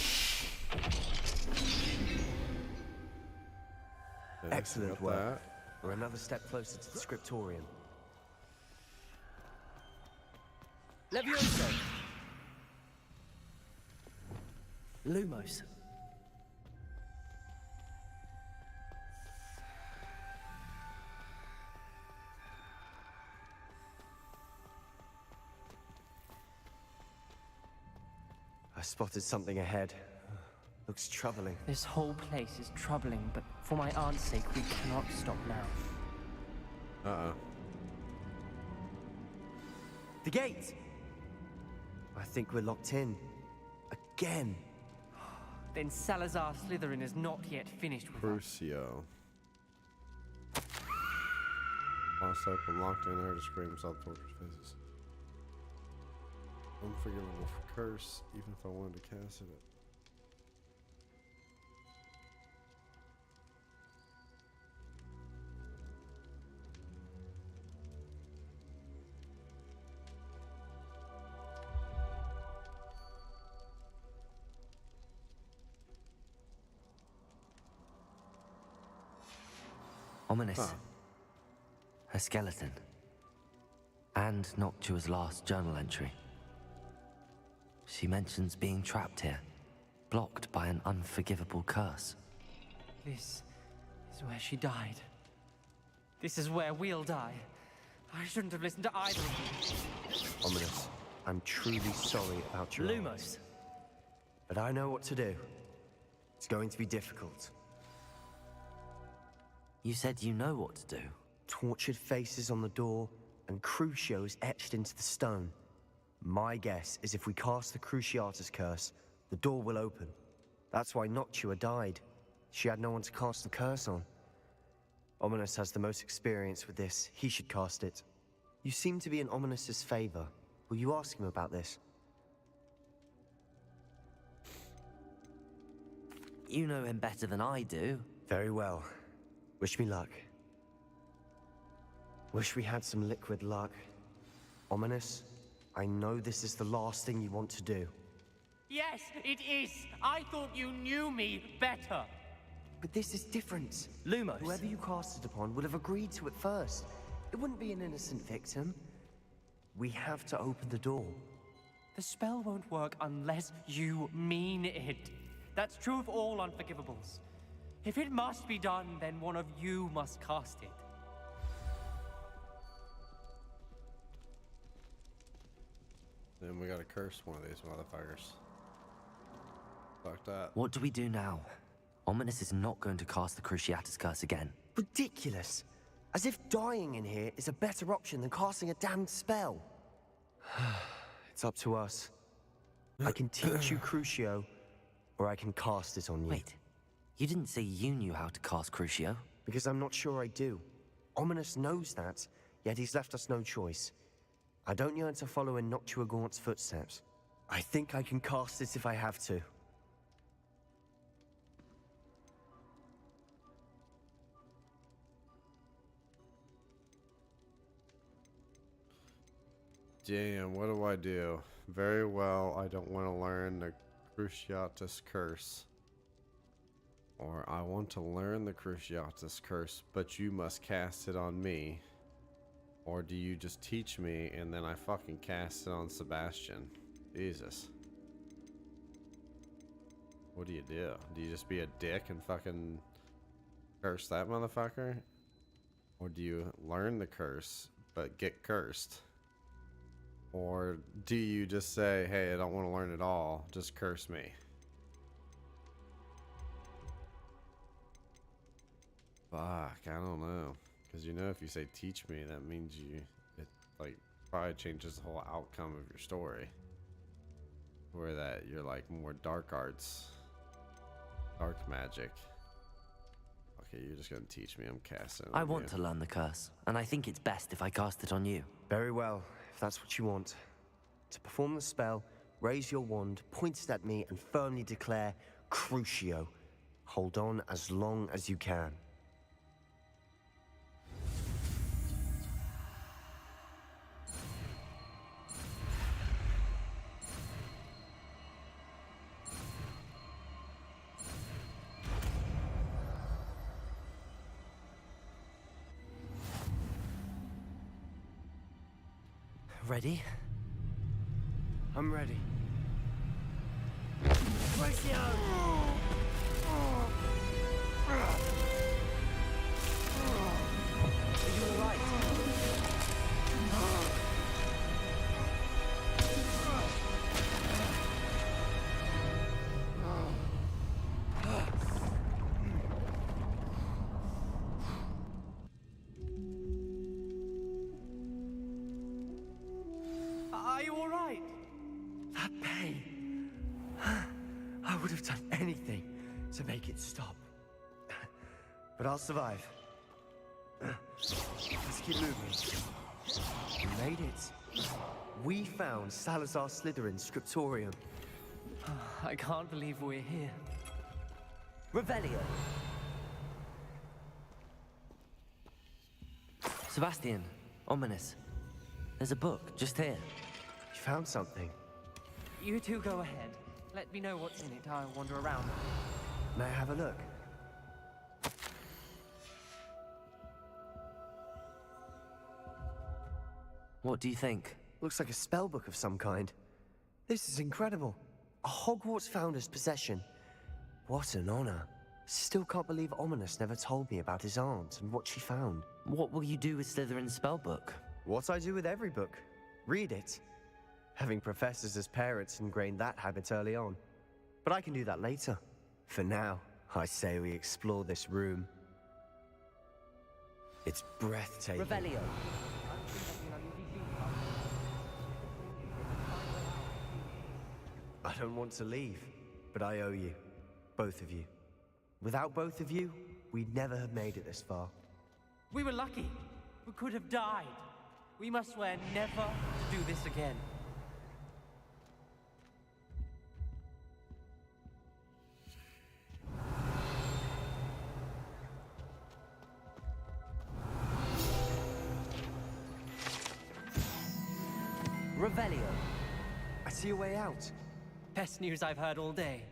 Excellent work. We're another step closer to the scriptorium. Levioso! Lumos. I spotted something ahead. Looks troubling. This whole place is troubling, but for my aunt's sake, we cannot stop now. Uh-oh. The gate! I think we're locked in. Again. Then Salazar Slytherin is not yet finished with us. Crucio. Lost open, locked in, heard a scream, saw the tortured faces. Unforgivable curse, even if I wanted to cast it. Ominous. Huh. A skeleton. And Noctua's last journal entry. She mentions being trapped here, blocked by an unforgivable curse. This is where she died. This is where we'll die. I shouldn't have listened to either of you. Ominous, I'm truly sorry about your Lumos. aunt. But I know what to do. It's going to be difficult. You said you know what to do. Tortured faces on the door, and Crucios etched into the stone. My guess is if we cast the Cruciatus curse, the door will open. That's why Noctua died. She had no one to cast the curse on. Ominous has the most experience with this. He should cast it. You seem to be in Ominous's favor. Will you ask him about this? You know him better than I do. Very well. Wish me luck. Wish we had some liquid luck. Ominous, I know this is the last thing you want to do. Yes, it is. I thought you knew me better. But this is different. Lumos. Whoever you cast it upon would have agreed to it first. It wouldn't be an innocent victim. We have to open the door. The spell won't work unless you mean it. That's true of all unforgivables. If it must be done, then one of you must cast it. Then we gotta curse one of these motherfuckers. Fuck that. What do we do now? Ominous is not going to cast the Cruciatus curse again. Ridiculous. As if dying in here is a better option than casting a damned spell. It's up to us. I can teach you Crucio, or I can cast it on you. Wait, you didn't say you knew how to cast Crucio? Because I'm not sure I do. Ominous knows that, yet he's left us no choice. I don't yearn to follow in Noctua Gaunt's footsteps. I think I can cast it if I have to. Damn, what do I do? Very well, I don't want to learn the Cruciatus curse. Or I want to learn the Cruciatus curse, but you must cast it on me. Or do you just teach me and then I fucking cast it on Sebastian? Jesus. What do? Do you just be a dick and fucking curse that motherfucker? Or do you learn the curse but get cursed? Or do you just say, hey, I don't want to learn it all, just curse me? Fuck, I don't know. Because you know if you say teach me, that means it like probably changes the whole outcome of your story. Where that you're like more dark arts. Dark magic. Okay, you're just gonna teach me. I'm casting. I want to learn the curse, and I think it's best if I cast it on you. Very well, if that's what you want. To perform the spell, raise your wand, point it at me, and firmly declare Crucio. Hold on as long as you can. Ready? I'm ready. Are you all right? That pain. I would have done anything to make it stop. But I'll survive. Let's keep moving. We made it. We found Salazar Slytherin's scriptorium. I can't believe we're here. Revelio. Sebastian, ominous. There's a book just here. You found something. You two go ahead. Let me know what's in it. I'll wander around. May I have a look? What do you think? Looks like a spell book of some kind. This is incredible. A Hogwarts founder's possession. What an honor. Still can't believe Ominous never told me about his aunt and what she found. What will you do with Slytherin's spellbook? What I do with every book. Read it. Having professors as parents ingrained that habit early on. But I can do that later. For now, I say we explore this room. It's breathtaking. Revelio. I don't want to leave, but I owe you. Both of you. Without both of you, we'd never have made it this far. We were lucky. We could have died. We must swear never to do this again. Revelio. I see a way out. Best news I've heard all day.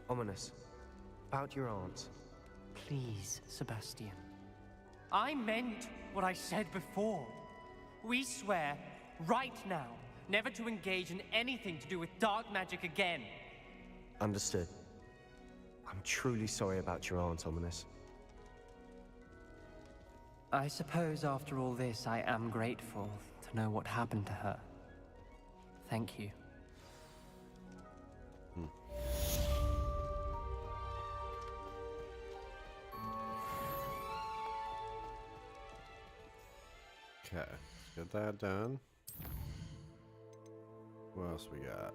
Ominous. About your aunt. Please, Sebastian. I meant what I said before. We swear, right now, never to engage in anything to do with dark magic again. Understood. I'm truly sorry about your aunt, Ominous. I suppose after all this, I am grateful to know what happened to her. Thank you. Okay, let's get that done. What else we got?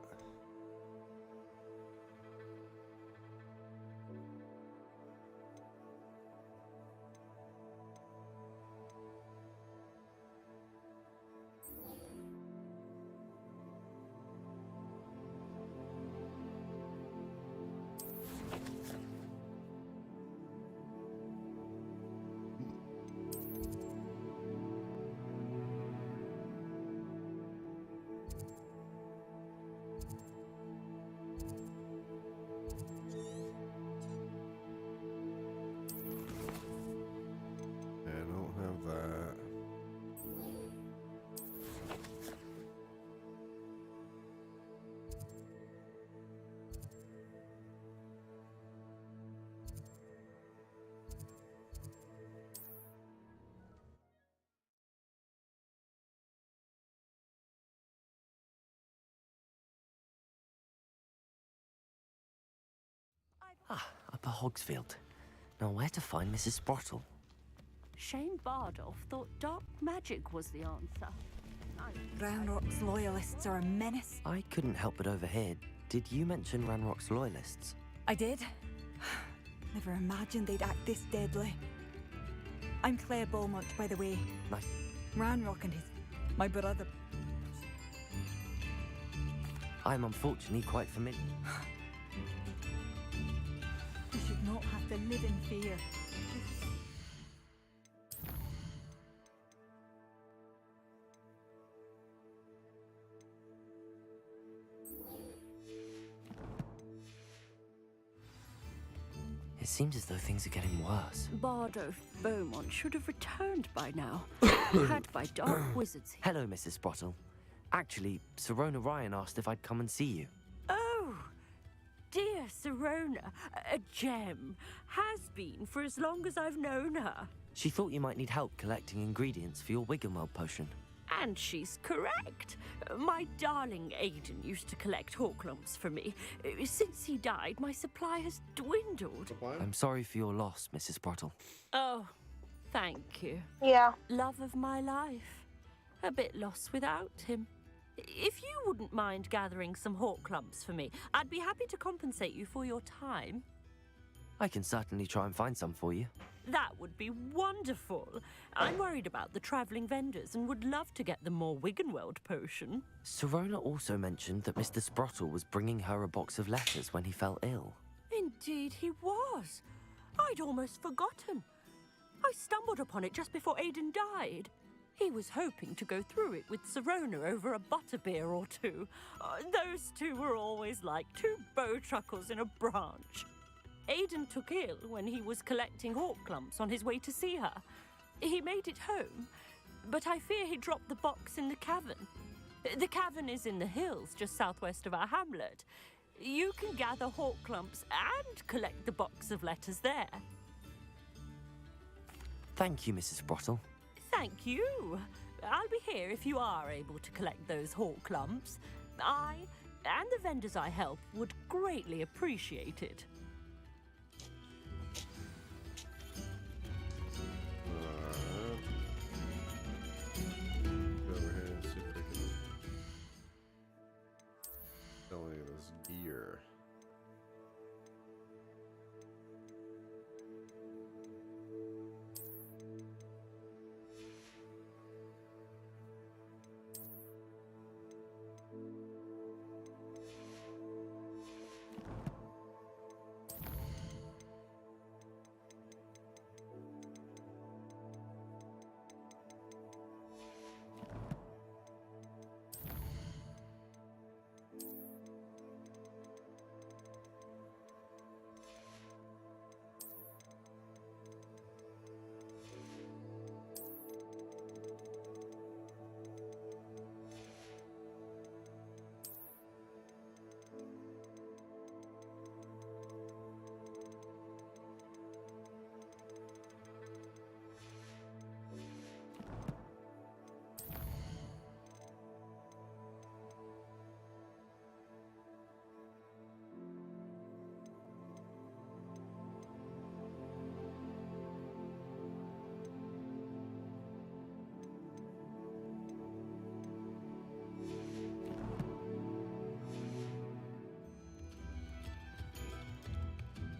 Upper Hogsfield. Now where to find Mrs. Sprottle? Shane Bardolph thought dark magic was the answer. Ranrock's loyalists are a menace. I couldn't help but overhear. Did you mention Ranrock's loyalists? I did. Never imagined they'd act this deadly. I'm Claire Beaumont, by the way. Nice. Ranrock and my brother. I'm unfortunately quite familiar. You should not have to live in fear. It seems as though things are getting worse. Bardolph Beaumont should have returned by now. Had by dark wizards. Hello, Mrs. Sprottle. Actually, Serona Ryan asked if I'd come and see you. Oh, dear Serona, a gem. Has been for as long as I've known her. She thought you might need help collecting ingredients for your Wiggenweld potion. And she's correct. My darling Aiden used to collect Horklumps for me. Since he died, my supply has dwindled. I'm sorry for your loss, Mrs. Sprottle. Oh, thank you. Yeah. Love of my life. A bit lost without him. If you wouldn't mind gathering some Horklumps for me, I'd be happy to compensate you for your time. I can certainly try and find some for you. That would be wonderful. I'm worried about the travelling vendors and would love to get them more Wiggenweld potion. Serona also mentioned that Mr. Sprottle was bringing her a box of letters when he fell ill. Indeed he was. I'd almost forgotten. I stumbled upon it just before Aiden died. He was hoping to go through it with Serona over a butterbeer or two. Those two were always like two bowtruckles in a branch. Aiden took ill when he was collecting Horklumps on his way to see her. He made it home, but I fear he dropped the box in the cavern. The cavern is in the hills just southwest of our hamlet. You can gather Horklumps and collect the box of letters there. Thank you, Mrs. Sprottle. Thank you. I'll be here if you are able to collect those Horklumps. I and the vendors I help would greatly appreciate it. Go over here and see if they can sell any of this gear.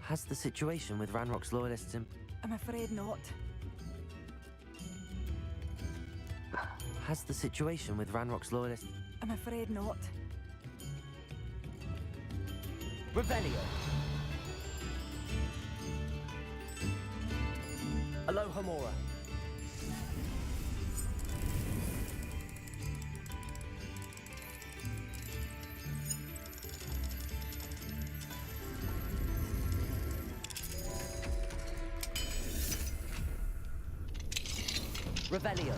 Has the situation with Ranrock's loyalists I'm afraid not. Has the situation with Ranrock's loyalists... I'm afraid not. Revelio. Alohomora. Revelio.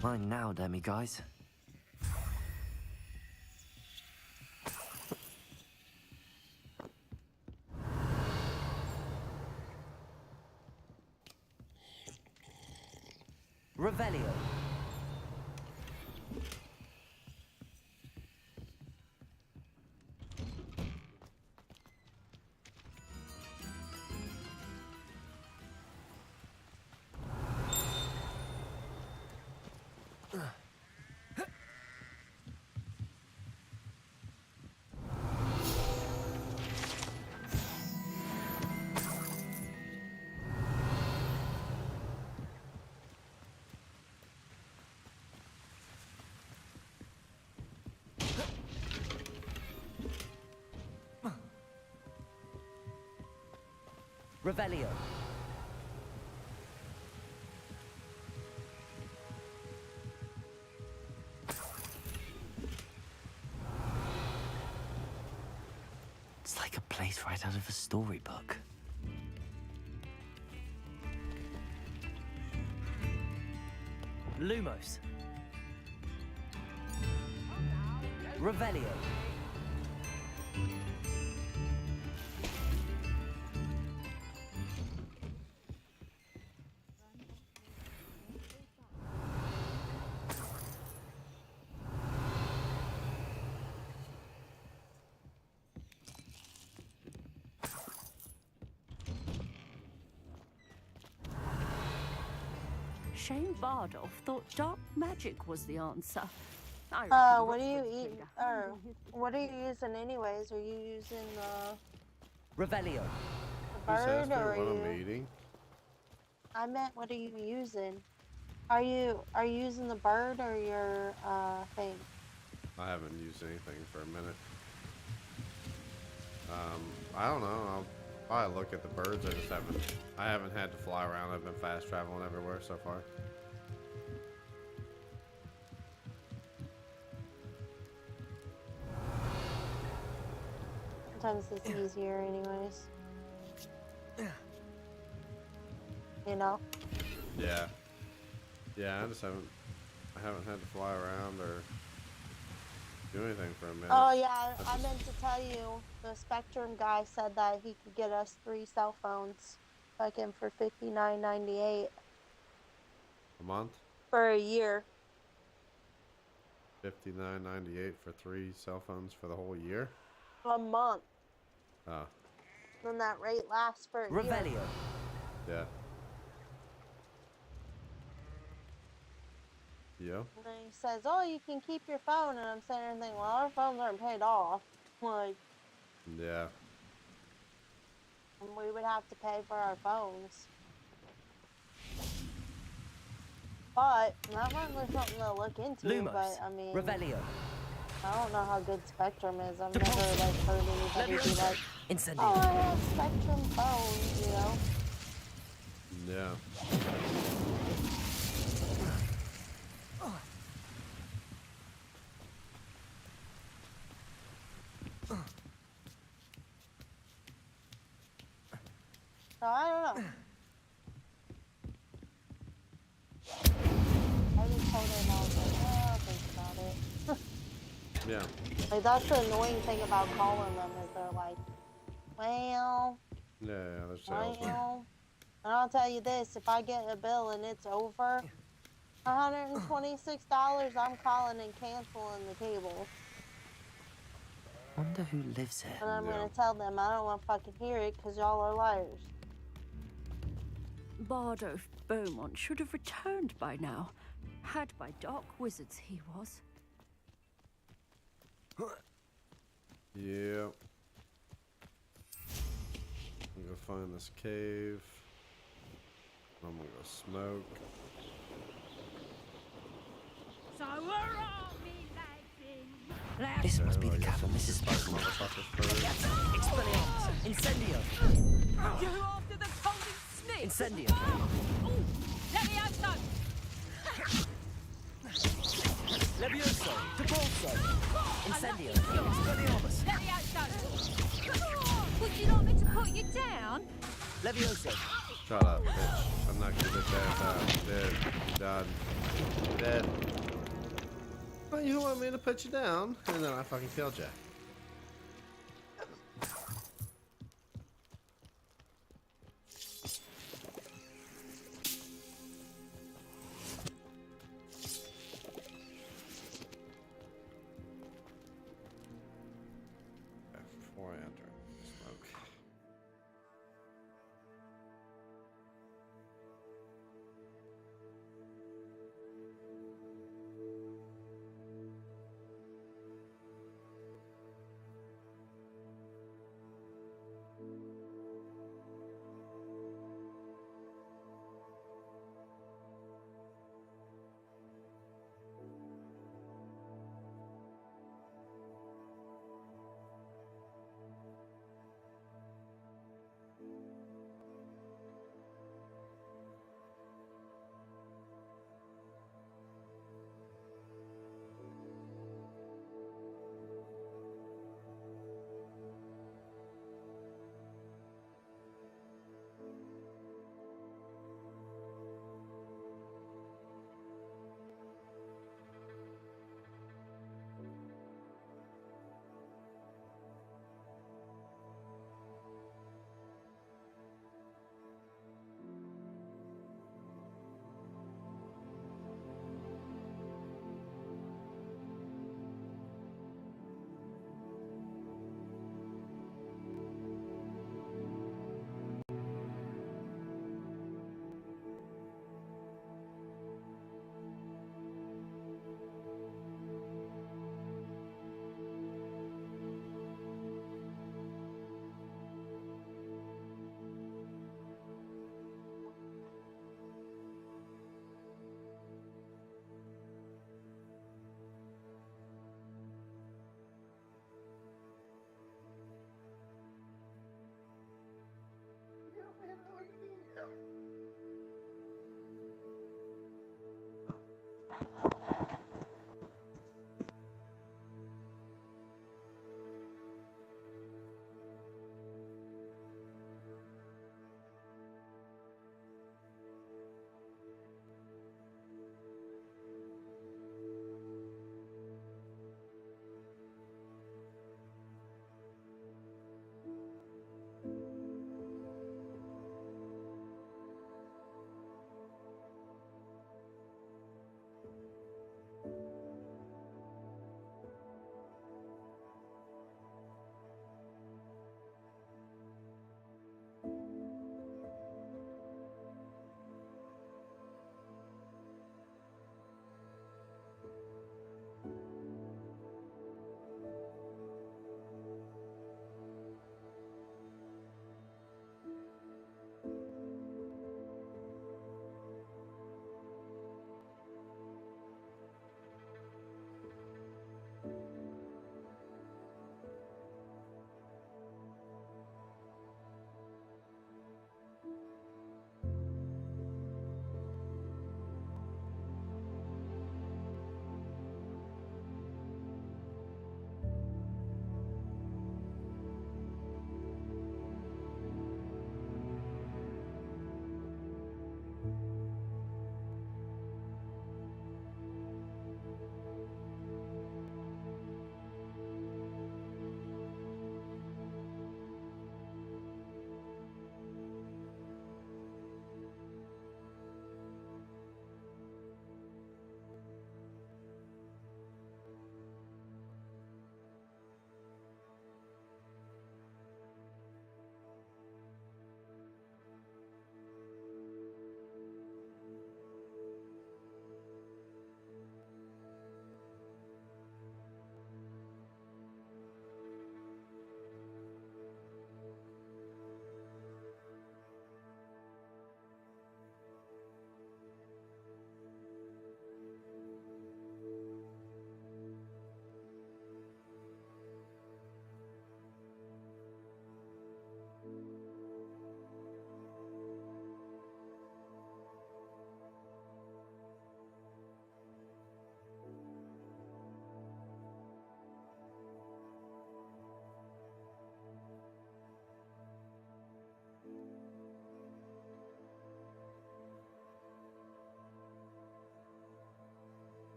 Mine now, Demi guys. Revelio. Revelio. It's like a place right out of a storybook. Lumos. Revelio. Shane Bardolph thought dark magic was the answer. What are you eating? Or what are you using anyways? Are you using Revelio. the bird or are what you? I'm eating? I meant, what are you using? Are you using the bird or your thing? I haven't used anything for a minute. I don't know. I'll probably look at the birds. I haven't had to fly around. I've been fast traveling everywhere so far. Sometimes it's easier anyways. You know? Yeah. Yeah, I haven't had to fly around or do anything for a minute. Oh yeah, I meant to tell you, the Spectrum guy said that he could get us 3 cell phones, fucking for $59.98 A month? for a year. $59.98 for 3 cell phones for the whole year? A month. Oh. Then that rate lasts for a year. Revelio. Yeah. Yeah. And then he says, oh, you can keep your phone. And I'm saying, well, our phones aren't paid off. Like, Yeah. and we would have to pay for our phones. But that might be something to look into. Lumos. But I mean, Revelio. I don't know how good Spectrum is. I've never like heard anybody be like, Incendio. oh, I have Spectrum phones, you know? Yeah. So I don't know. I just told her and I was like, well, I'll think about it. Yeah. Like, that's the annoying thing about calling them is they're like, well, Yeah, they're salesmen. well, and I'll tell you this, if I get a bill and it's over $126, I'm calling and canceling the cable. Wonder who lives here. And I'm gonna tell them I don't want to fucking hear it because y'all are liars. Bardolph Beaumont should have returned by now. Had by dark wizards he was. Yeah. I'm gonna find this cave. I'm gonna go smoke. This must be the cabin Mrs. Spider. Expelliarmus. Incendio. You after the cold snake? Incendio. Levioso! Levioso. Debolso. Incendio. Expelliarmus. Levioso! Would you like me to put you down? Levioso. Shut up, bitch. I'm not gonna get that. Dead. Done. Dead. Well, you want me to put you down, and then I fucking killed you.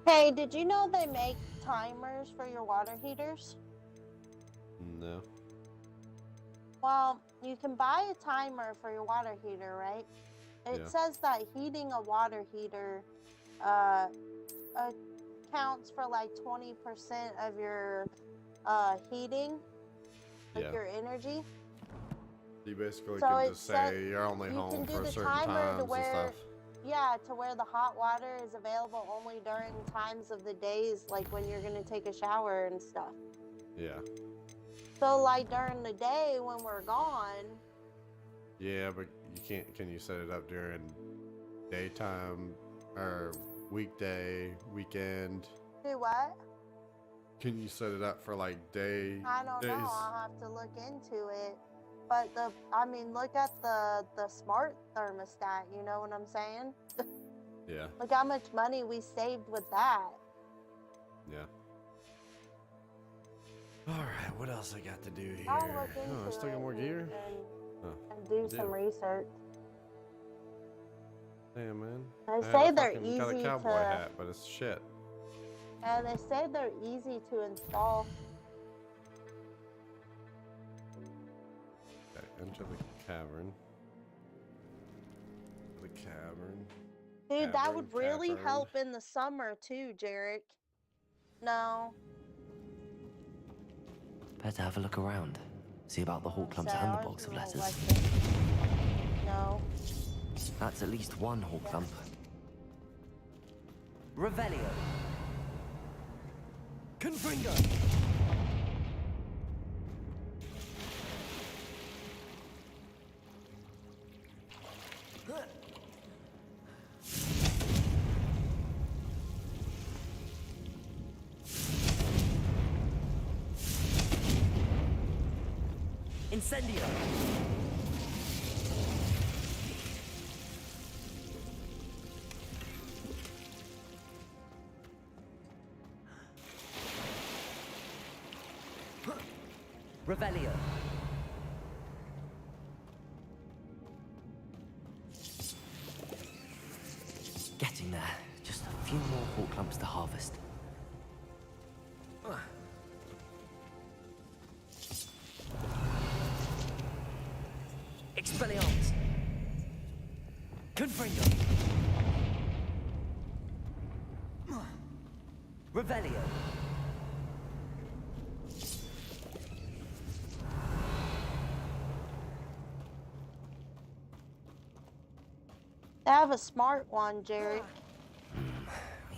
Hey, did you know they make timers for your water heaters? No. Well, you can buy a timer for your water heater, right? It Yeah. says that heating a water heater accounts for like 20% of your heating, like Yeah. your energy. You basically So can it just says say you're only you home can do for the certain timer times to and where, stuff. yeah, to where the hot water is available only during times of the days, like when you're gonna take a shower and stuff. Yeah. So like during the day when we're gone, Yeah, but you can't. Can you set it up during daytime or weekday, weekend? do what? Can you set it up for like days? I don't know. I'll have to look into it. But look at the smart thermostat. You know what I'm saying? Yeah. Look how much money we saved with that. Yeah. All right. What else I got to do here? I'll look into Oh, I still got more gear. and do some research. Damn, man. They I say they're got a easy cowboy to- hat, but it's shit. And they say they're easy to install. Okay, enter the cavern. The cavern. Dude, that Cavern, would really cavern. help in the summer too, Jarek. No. Better have a look around. See about the hawk clumps and the box of letters. No. That's at least one hawk clump. Revelio. Confringo. Incendio. Revelio. Getting there. Just a few more hawk clumps to harvest. Expelliarmus. Confringo. Revelio. They have a smart one, Jarek.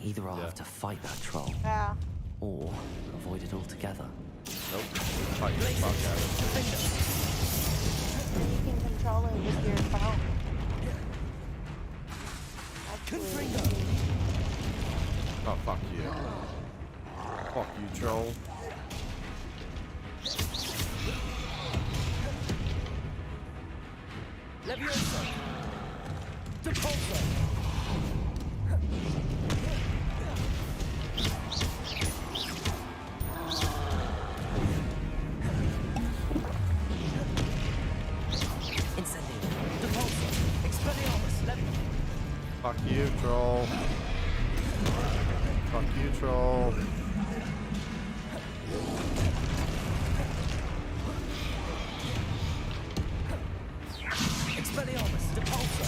Either I'll have to fight that troll, Yeah. or avoid it altogether. Nope. Fight the fuck out of And you can control it with your phone. Oh, fuck you. Fuck you, troll. Levioso. Depulso. Incendio. Depulso. Expelliarmus. Fuck you, troll. Fuck you, troll. Expelliarmus. Depulso.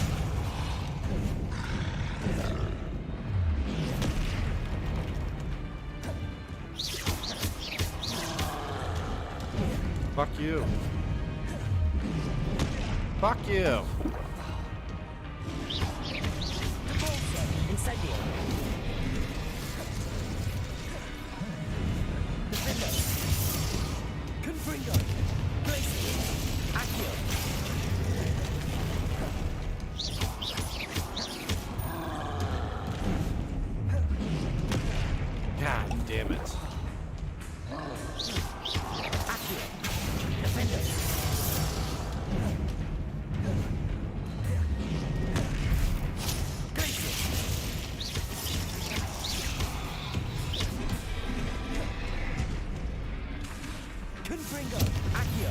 Fuck you. Fuck you. Depulso. Incendio. Defender. Confringo. Glacier. Accio. God damn it. Accio. Defender. Glacier. Confringo. Accio.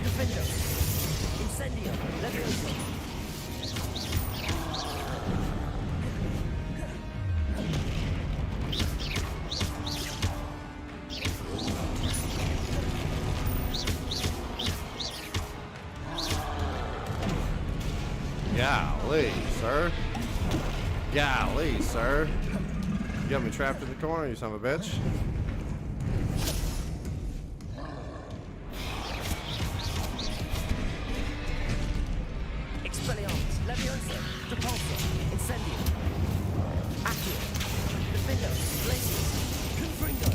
Defender. Incendio. Levioso. Golly, sir. Golly, sir. You got me trapped in the corner, you son of a bitch. Expelliarmus, Leviosa, Repulsor, Incendio, Accio, Defender, Glacius, Confringo.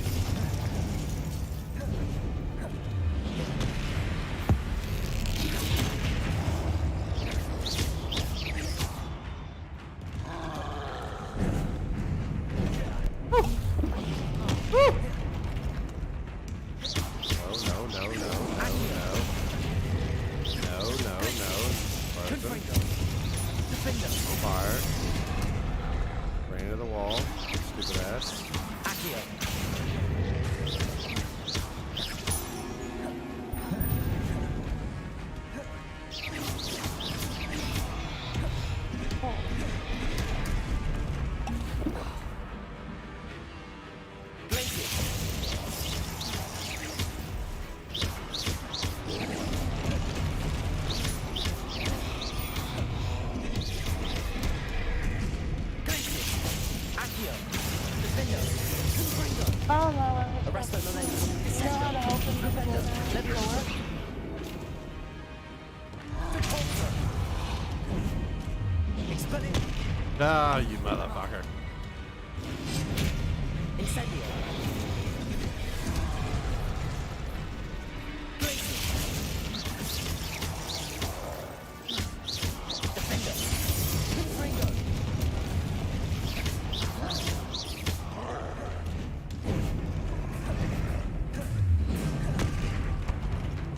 Ah, you motherfucker. Incendio. Defender. Confringo.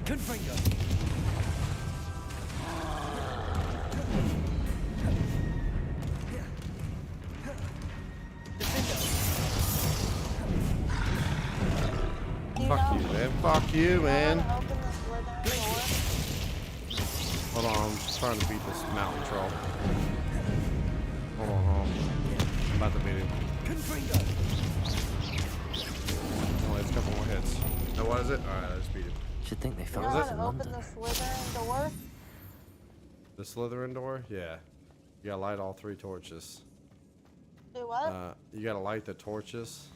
Confringo. Fuck you, man. Hold on, I'm just trying to beat this mountain troll. Hold on. I'm about to beat him. Only has a couple more hits. No, what is it? Alright, I just beat him. Should think they You found know us how in to open London. the Slytherin door? The Slytherin door? Yeah. You gotta light all 3 torches. Do what? You gotta light the torches.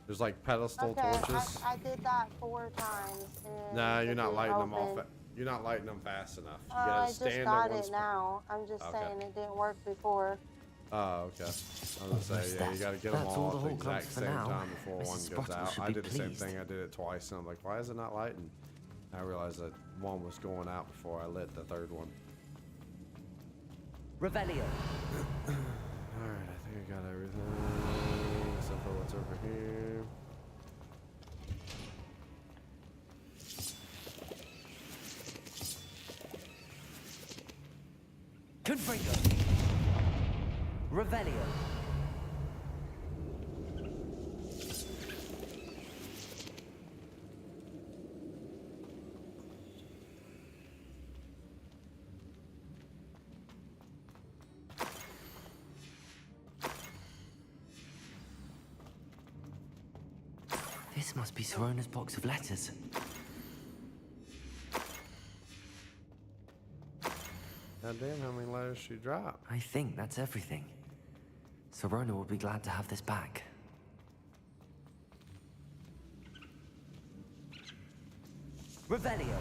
There's like pedestal Okay, torches. I did that 4 times. And Nah, you're it not didn't lighting them all. open. You're not lighting them fast enough. You I gotta just stand got at one it spot. now. I'm just Okay. saying it didn't work before. Oh, okay. I was gonna say, yeah, you gotta get them That's all all at the the whole exact clubs for same now. time before Mrs. one goes Sprottle out. should I be did the same pleased. thing. I did it twice, and I'm like, why is it not lighting? I realized that one was going out before I lit the 3rd one. Revelio. Alright, I think I got everything except for what's over here. Confringo. Revelio. This must be Sorona's box of letters. God damn, how many letters she dropped? I think that's everything. Sorona will be glad to have this back. Revelio.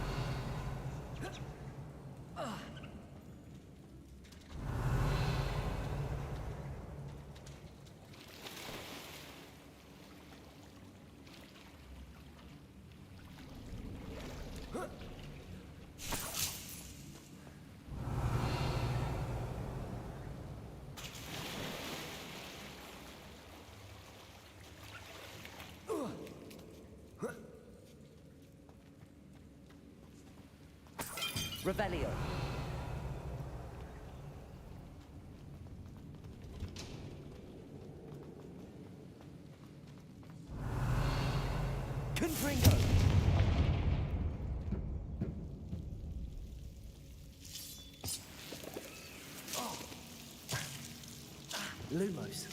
Revelio. Confringo. Lumos.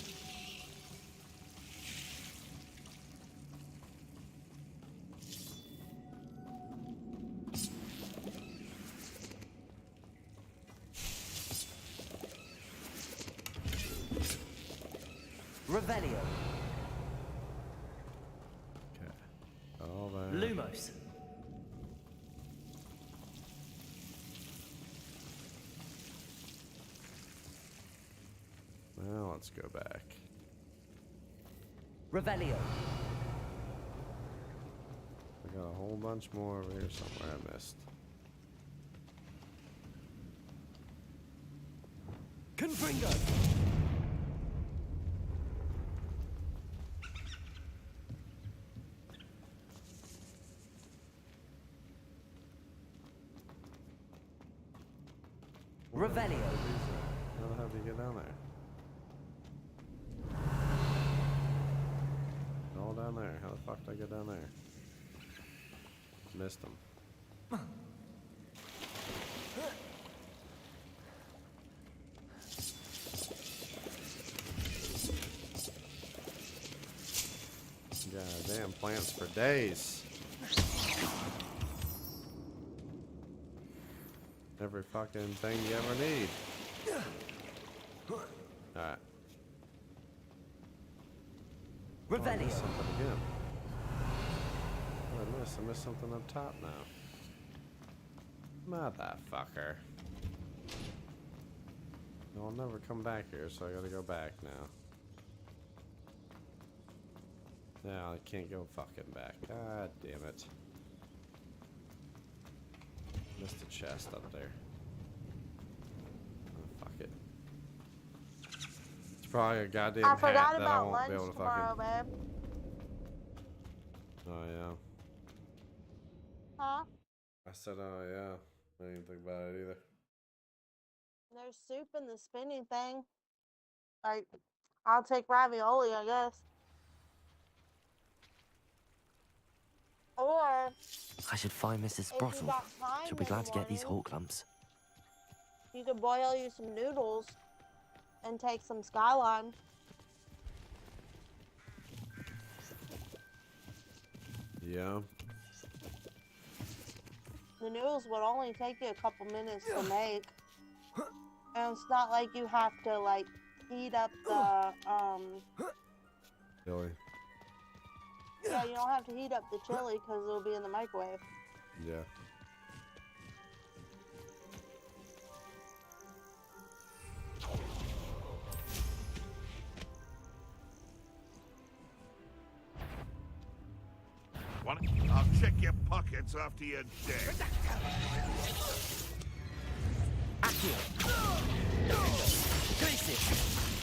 Revelio. Okay. All that. Lumos. Well, let's go back. Revelio. I got a whole bunch more over here somewhere I missed. Confringo. Revelio. How the hell do you get down there? All down there. How the fuck did I get down there? Missed them. Goddamn plants for days. Every fucking thing you ever need. Alright. Revelio. I missed something again. What did I miss? I missed something up top now. Motherfucker. I'll never come back here, so I gotta go back now. No, I can't go fucking back. God damn it. Missed a chest up there. Oh, fuck it. It's probably a goddamn I hat forgot that I about won't lunch be able to tomorrow, fucking... babe. Oh, yeah. Huh? I said, oh, yeah. I didn't think about it either. There's soup in the spinning thing. Like, I'll take ravioli, I guess. Or I should find Mrs. if you Sprottle. got time She'll be in glad the to get these morning, Hawk lumps. you could boil you some noodles and take some Skyline. Yeah. The noodles would only take you a couple minutes to make. And it's not like you have to, like, heat up the, Really? yeah, you don't have to heat up the chili because it'll be in the microwave. Yeah. What? I'll check your pockets after you're dead. Accio. Gracie.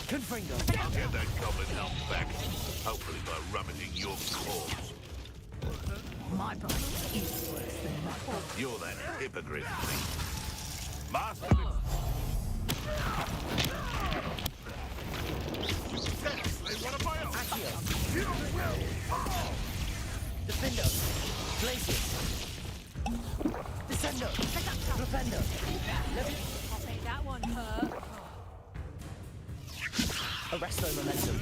Confringo. I'll get that goblin help back. Hopefully by rummaging your corpse. My body is worse than my body. You're that hypocrite thing. Master of Seriously, what am I on? Accio. You will fall! Defendo. Glacius. Descendo. Propendo. I'll make that one hurt. Arresto momentum.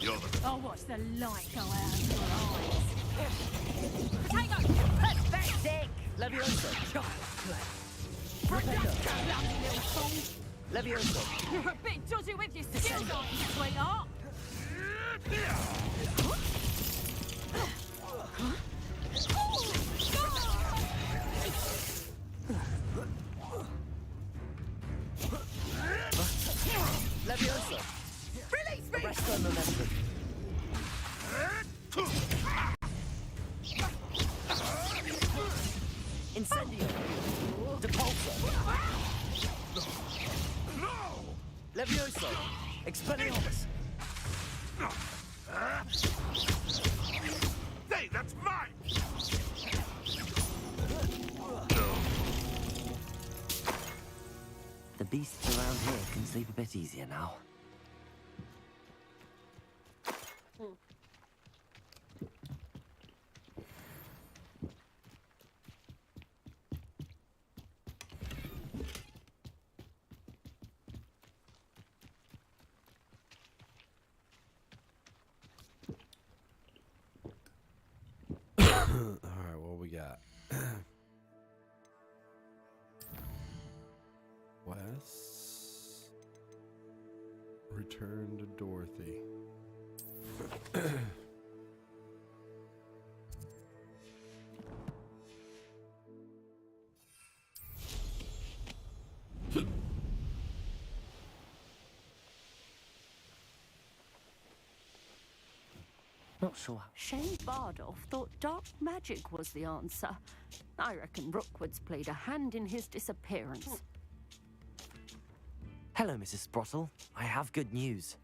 You're the... I'll watch the light go out of your eyes. Potato! Pathetic. Levioso. Propendo. Bloody little fool! Levioso. You're a bit dodgy with your skills, aren't you, sweetheart? Levioso. Release me! Arresto momentum. Incendio. Depulso. Levioso. Expelliarmus. Hey, that's mine! The beasts around here can sleep a bit easier now. Alright, what we got? West. return to Dorothy. Not sure. Shane Bardolph thought dark magic was the answer. I reckon Rookwood's played a hand in his disappearance. Hello, Mrs. Sprottle. I have good news.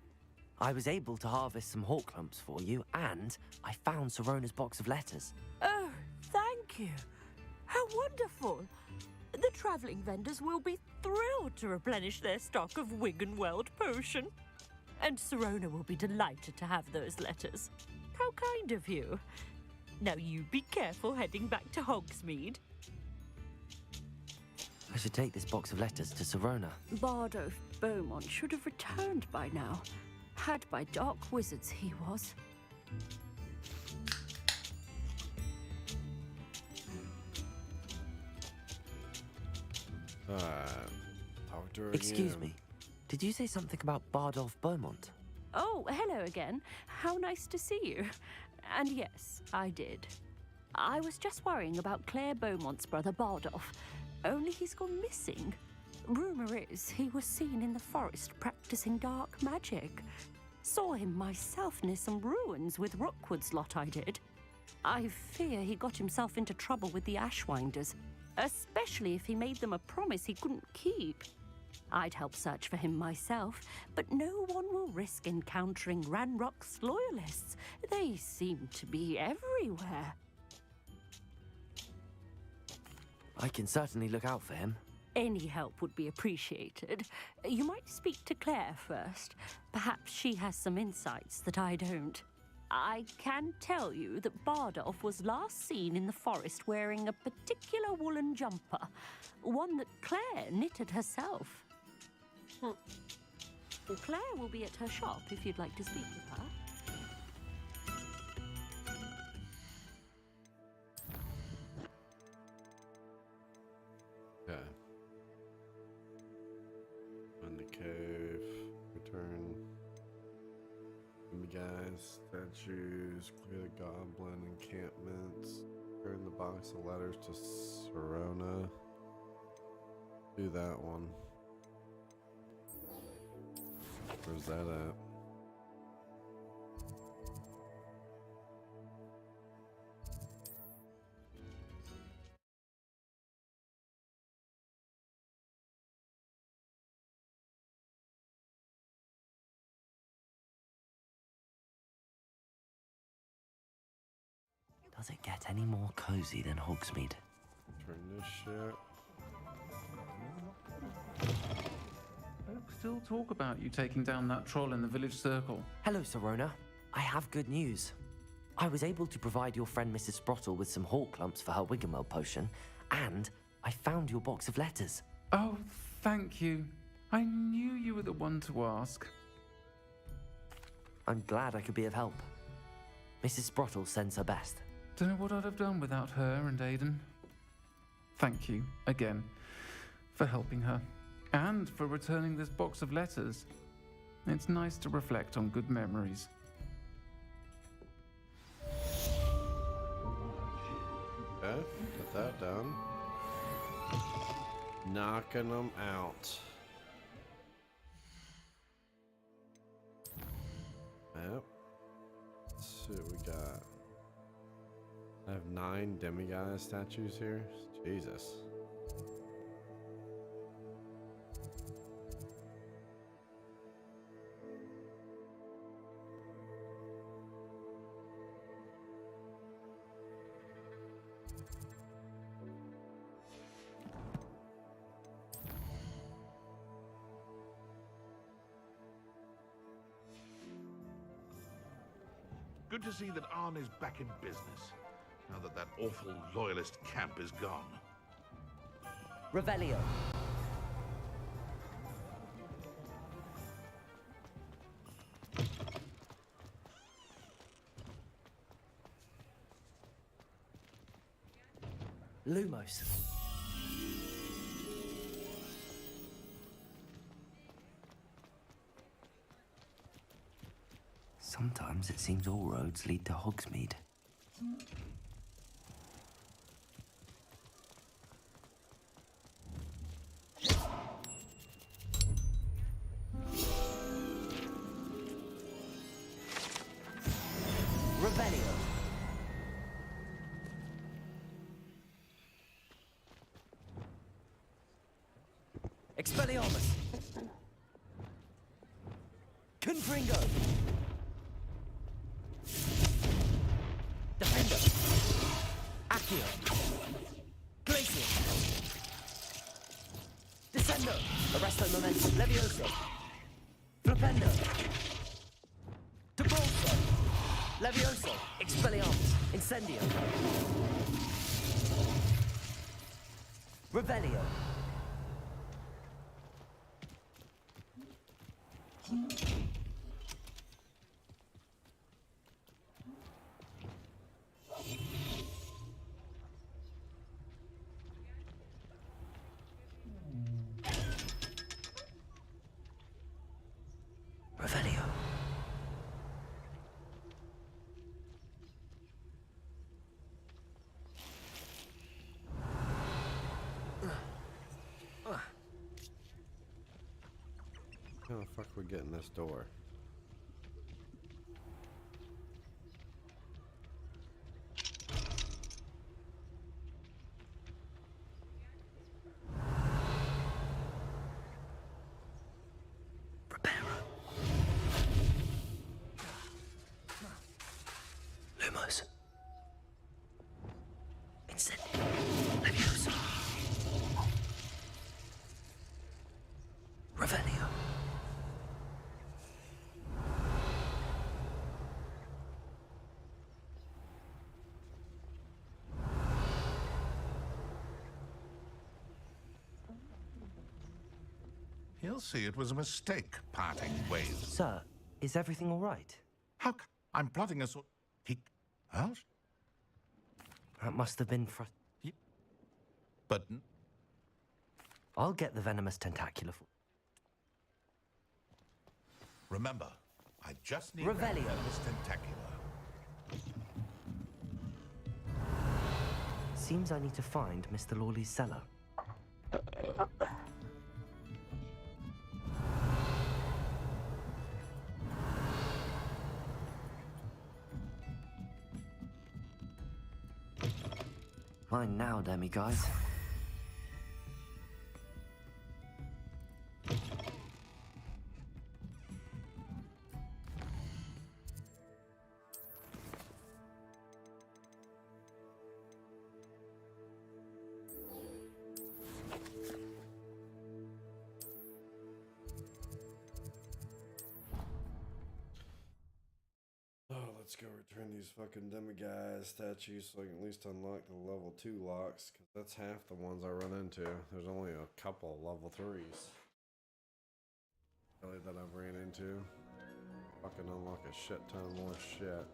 I was able to harvest some hawk lumps for you, and I found Sorona's box of letters. Oh, thank you. How wonderful. The travelling vendors will be thrilled to replenish their stock of Wiggenweld potion. And Sorona will be delighted to have those letters. How kind of you. Now you be careful heading back to Hogsmeade. I should take this box of letters to Sorona. Bardolph Beaumont should have returned by now. Had by dark wizards he was. Talk to her Excuse again. me. Did you say something about Bardolph Beaumont? Oh, hello again. How nice to see you. And yes, I did. I was just worrying about Claire Beaumont's brother Bardolph. Only he's gone missing. Rumour is he was seen in the forest practicing dark magic. Saw him myself near some ruins with Rookwood's lot I did. I fear he got himself into trouble with the Ashwinders, especially if he made them a promise he couldn't keep. I'd help search for him myself, but no one will risk encountering Ranrock's loyalists. They seem to be everywhere. I can certainly look out for him. Any help would be appreciated. You might speak to Claire first. Perhaps she has some insights that I don't. I can tell you that Bardolph was last seen in the forest wearing a particular woolen jumper, one that Claire knitted herself. Claire will be at her shop if you'd like to speak with her. Okay. Find the cave. Return. Guys, statues, clear the goblin encampments, turn the box of letters to Sorona. Do that one. Where's that at? Does it get any more cozy than Hogsmeade? Turn this shit. Folk still talk about you taking down that troll in the village circle. Hello, Sorona. I have good news. I was able to provide your friend Mrs. Sprottle with some hawk lumps for her Wiggenweld potion, and I found your box of letters. Oh, thank you. I knew you were the one to ask. I'm glad I could be of help. Mrs. Sprottle sends her best. Don't know what I'd have done without her and Aiden. Thank you, again, for helping her, and for returning this box of letters. It's nice to reflect on good memories. Okay, get that done. Knocking them out. Yep. Let's see what we got. I have 9 demiguise statues here. Jesus. Good to see that Arn is back in business, now that that awful loyalist camp is gone. Revelio. Lumos. Sometimes it seems all roads lead to Hogsmeade. Revelio. Expelliarmus. Confringo. Defender. Accio. Glacier. Descendo. Arresto momentum. Levioso. Flipendo. Debolso. Levioso. Expelliarmus. Incendio. Revelio. Revelio. How the fuck we get in this door? Lumos. Incendio. Levioso. Revelio. He'll see it was a mistake parting ways. Sir, is everything all right? How I'm plotting a sort... He... What? That must have been But... I'll get the venomous tentacular for... Remember, I just need Revelio. that venomous tentacular. Seems I need to find Mr. Lawley's cellar. Mine now, demi-guys. Let's go return these fucking demiguise statues so I can at least unlock the level 2 locks, because that's half the ones I run into. There's only a couple level 3s really that I've ran into. Fucking unlock a shit ton more shit.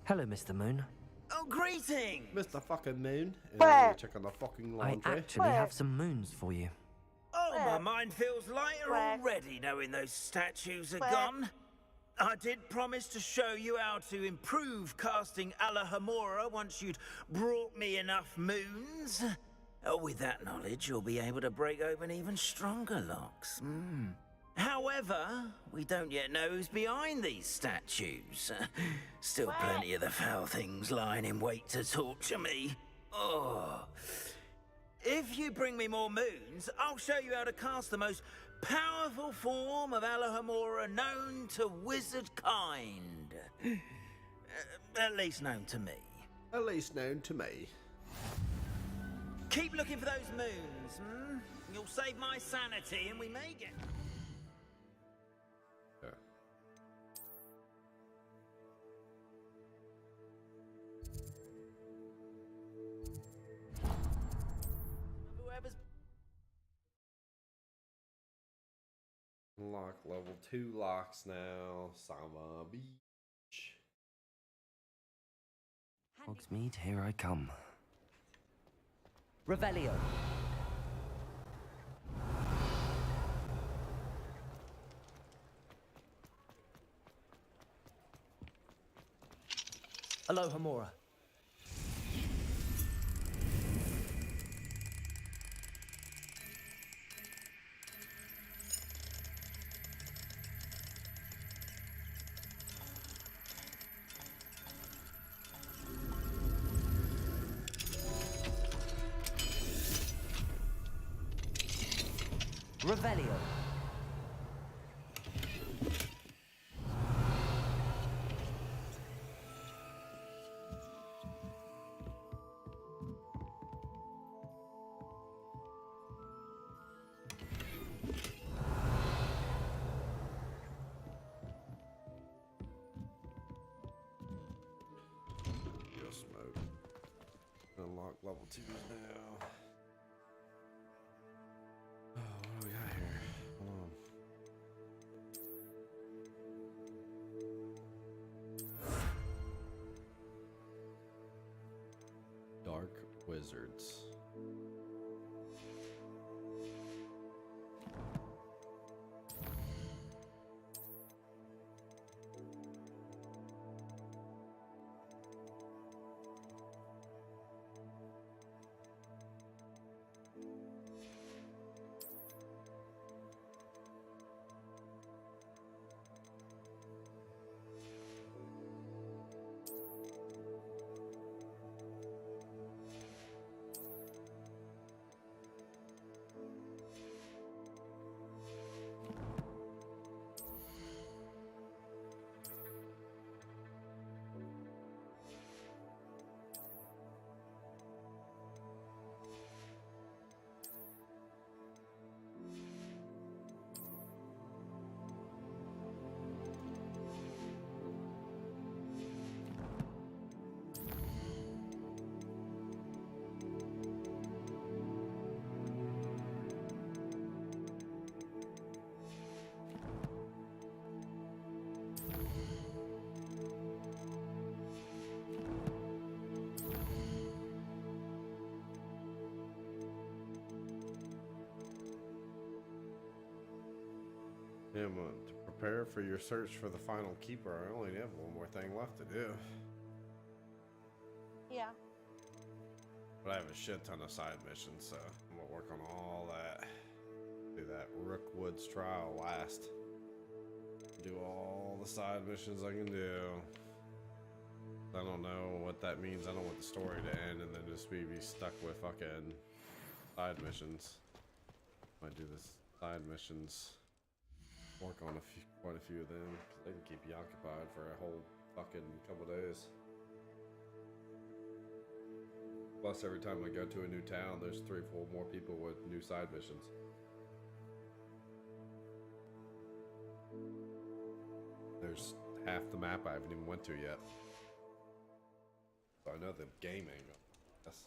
Hello, Mr. Moon. Oh, greeting! Mr. fucking Moon. And Where? check on the fucking I laundry. actually have some moons for you. Oh, Where? my mind feels lighter Where? already knowing those statues are Where? gone. I did promise to show you how to improve casting Alahamora once you'd brought me enough moons. With that knowledge, you'll be able to break open even stronger locks. However, we don't yet know who's behind these statues. Still plenty of the foul things lying in wait to torture me. Oh. If you bring me more moons, I'll show you how to cast the most powerful form of Alahamora known to wizard kind. At least known to me. At least known to me. Keep looking for those moons, You'll save my sanity and we may get... Yeah. Whoever's... Unlock level 2 locks now. Sama Beach. Hogsmeade, here I come. Revelio. Alohomora. Revelio. Go smoke. Unlock level 2 now. Oh, what do we got here? Hold on. Dark Wizards. Yeah, to prepare for your search for the final keeper, I only have one more thing left to do. Yeah. But I have a shit ton of side missions, so I'm gonna work on all that. Do that Rookwoods trial last. Do all the side missions I can do. I don't know what that means. I don't want the story to end and then just be stuck with fucking side missions. Might do this side missions. Work on quite a few of them. They can keep you occupied for a whole fucking couple days. Plus, every time I go to a new town, there's 3 or 4 more people with new side missions. There's half the map I haven't even went to yet. So I know the game angle. Yes.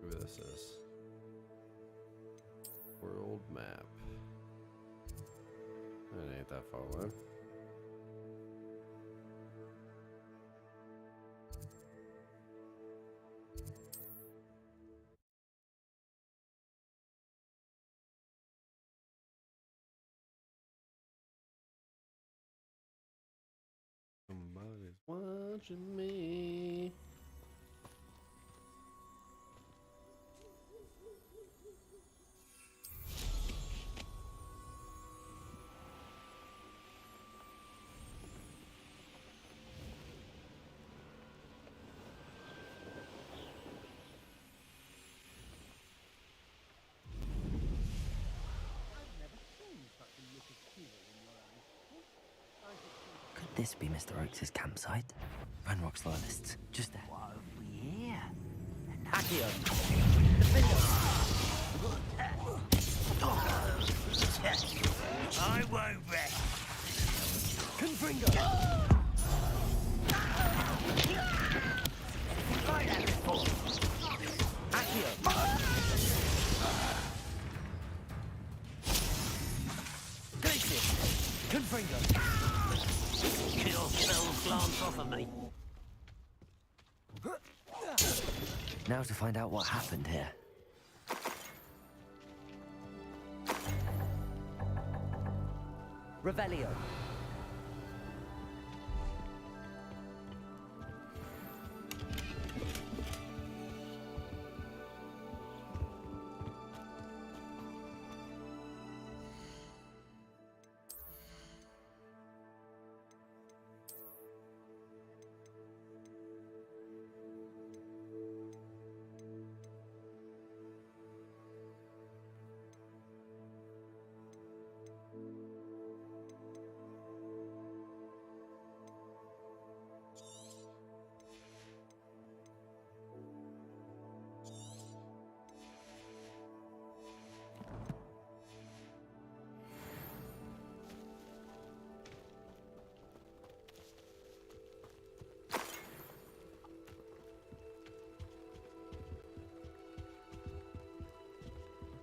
Who this is? World map. That ain't that far away. Somebody's watching me. Could this be Mr. Oakes' campsite? Ranrock's loyalists, just there. What have we here? I won't rest. Confringo! Confringo! Kill spells glance off of me. Now to find out what happened here. Revelio.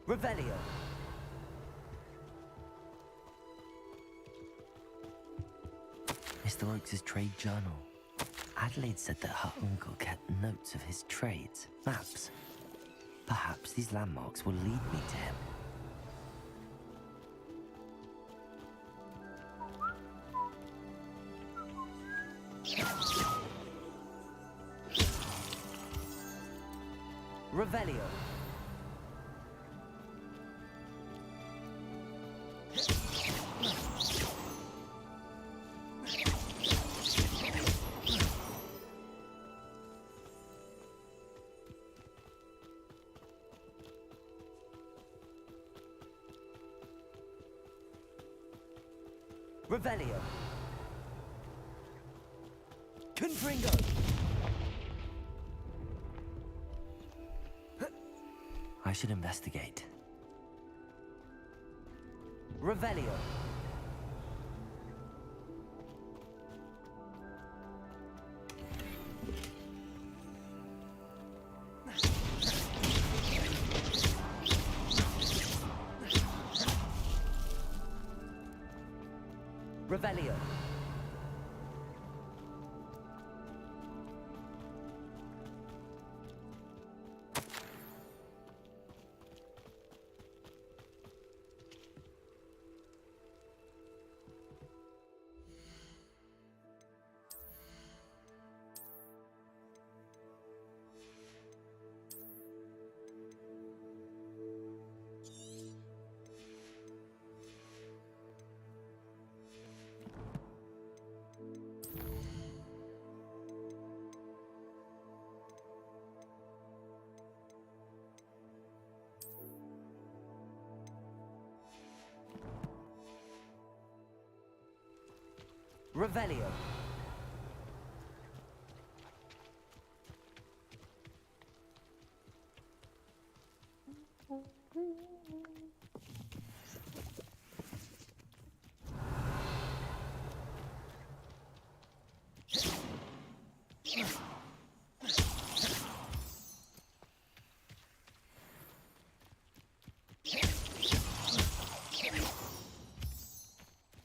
Revelio. Mr. Oakes' trade journal. Adelaide said that her uncle kept notes of his trades, maps. Perhaps these landmarks will lead me to him. Revelio. Revelio. Confringo. I should investigate. Revelio. Revelio. Revelio.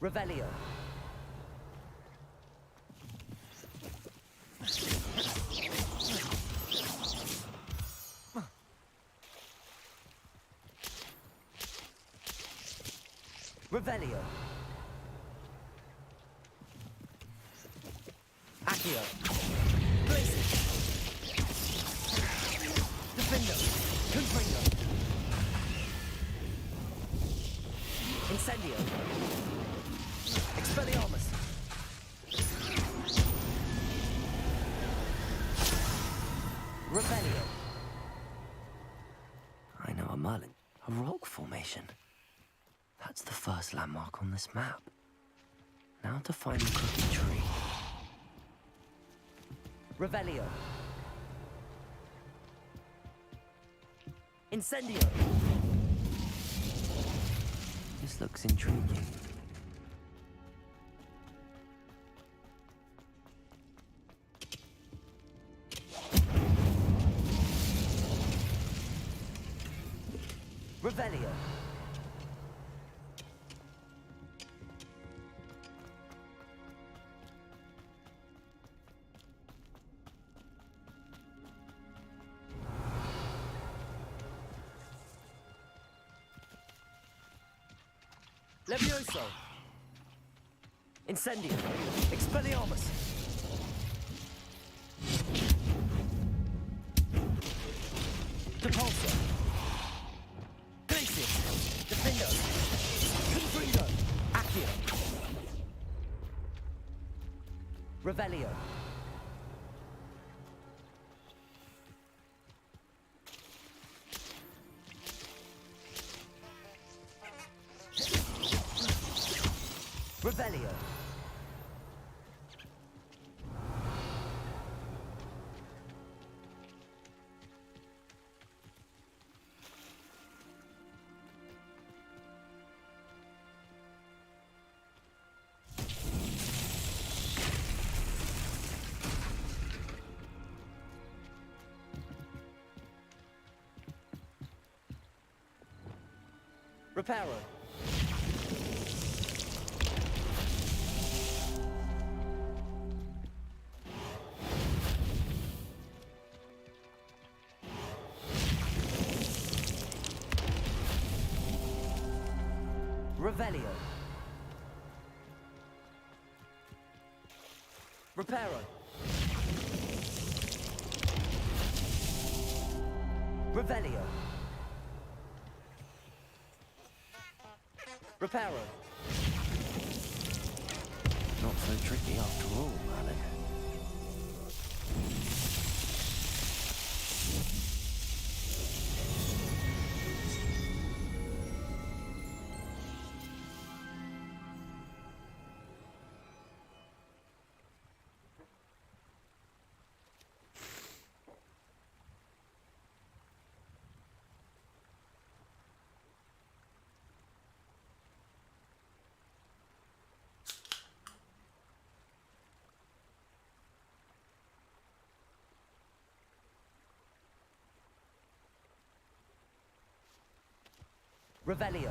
Revelio. Revelio. Accio. Blazing. Defendo. Confringo. Incendio. Expelliarmus. Revelio. I know a Merlin. A rock formation. That's the first landmark on this map. Now to find the crooked tree. Revelio. Incendio. This looks intriguing. Revelio. Levioso. Incendio. Expelliarmus. Depulso. Glacius. Defendo. Confringo. Accio. Revelio. Revelio. Reparo. Revelio. Reparo. Revelio. Reparo. Not so tricky after all, Merlin. Revelio.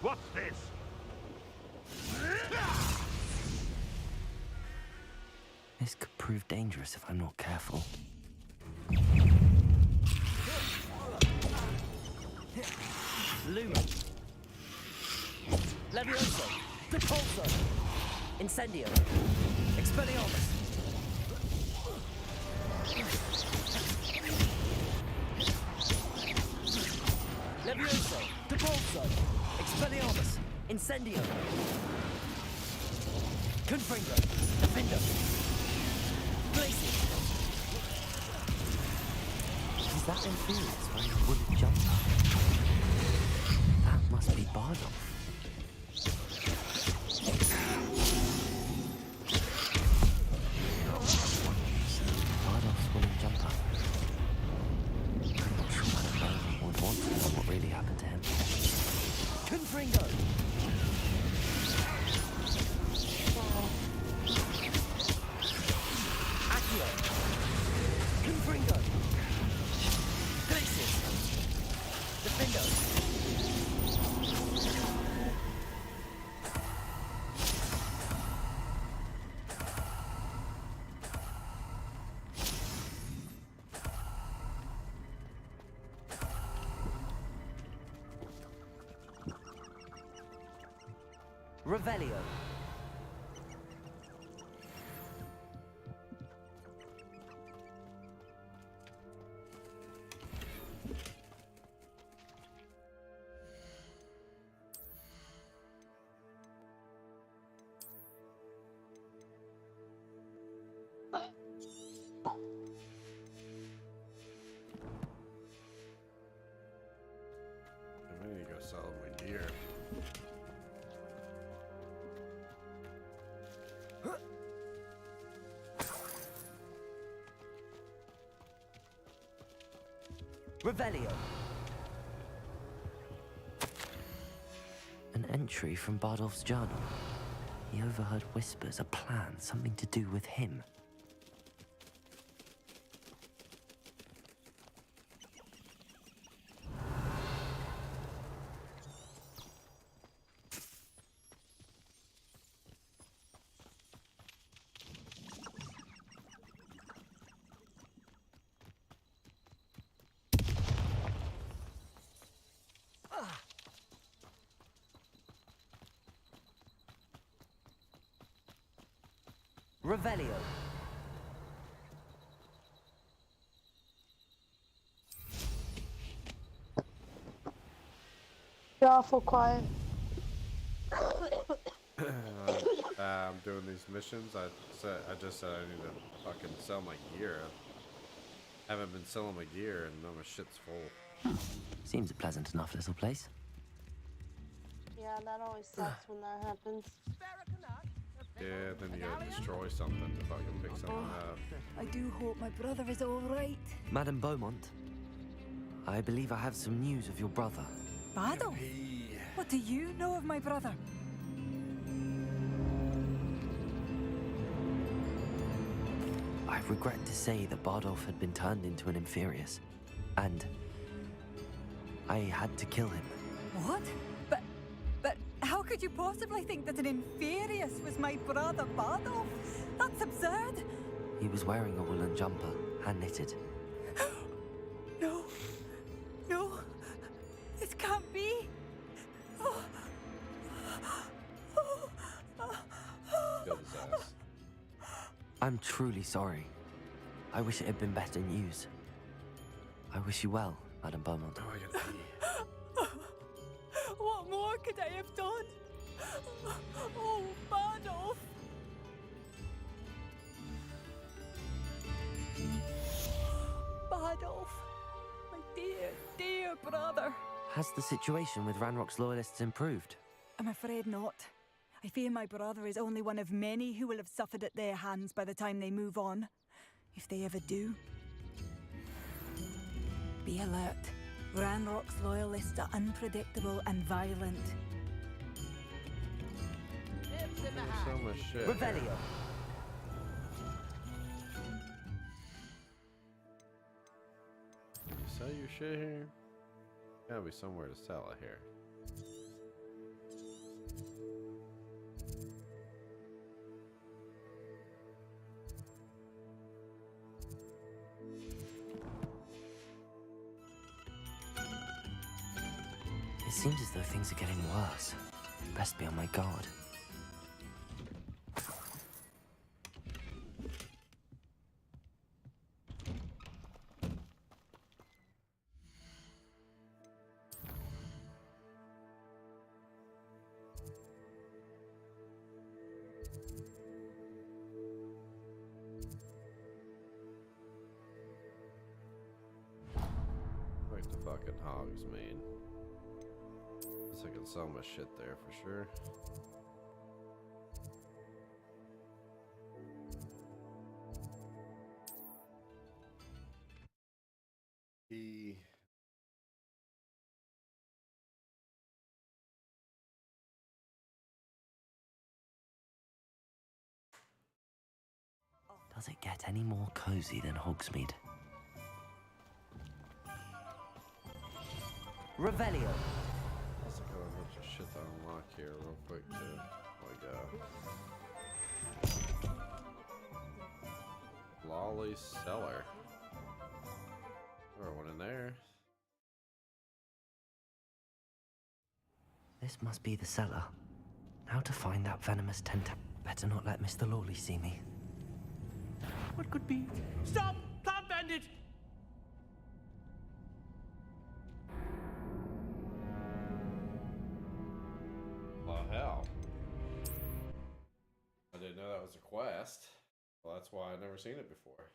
What's this? This could prove dangerous if I'm not careful. Lumen. Levioso. Repulso. Incendio. Expelliarmus. Levioso. Repulso. Expelliarmus. Incendio. Confringo. Defender. Glacier. Is that Infurious wearing a wooden jumper? That must be Bardolph. Bardolph's wooden jumper. I'm not sure Madame Bardolph would want to know what really happened to him. Confringo. Accio. Confringo. Glacius. Defendo. Revelio. I need to go sell my gear. Revelio. An entry from Bardolph's journal. He overheard whispers, a plan, something to do with him. Revelio. You're awful quiet. I'm doing these missions. I just said I need to fucking sell my gear. I haven't been selling my gear and now my shit's full. Seems a pleasant enough little place. Yeah, that always sucks when that happens. Yeah, then you gotta destroy something to fucking pick something up. I do hope my brother is all right. Madame Beaumont, I believe I have some news of your brother. Bardolph? What do you know of my brother? I regret to say that Bardolph had been turned into an Infurious, and I had to kill him. What? But how could you possibly think that an Infurious was my brother Bardolph? That's absurd. He was wearing a woolen jumper, hand-knitted. No. No. This can't be. Oh. Kill his ass. I'm truly sorry. I wish it had been better news. I wish you well, Madame Beaumont. Oh, I gotta pee. What more could I have done? Oh, Bardolph. Bardolph. My dear, dear brother. Has the situation with Ranrock's loyalists improved? I'm afraid not. I fear my brother is only one of many who will have suffered at their hands by the time they move on. If they ever do. Be alert. Ranrock's loyalists are unpredictable and violent. There's so much shit. Revelio. Can you sell your shit here? Gotta be somewhere to sell it here. Seems as though things are getting worse. Best be on my guard. Like the fucking hogs, man. I can sell my shit there for sure. Does it get any more cozy than Hogsmeade? Revelio. Let's go a bunch of shit to unlock here real quick too. Lolly Cellar. Throw one in there. This must be the cellar. How to find that venomous tentacle? Better not let Mr. Lawley see me. What could be? Stop! Plant bandit! Well, hell. I didn't know that was a quest. Well, that's why I'd never seen it before.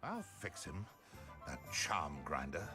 I'll fix him, that charm grinder.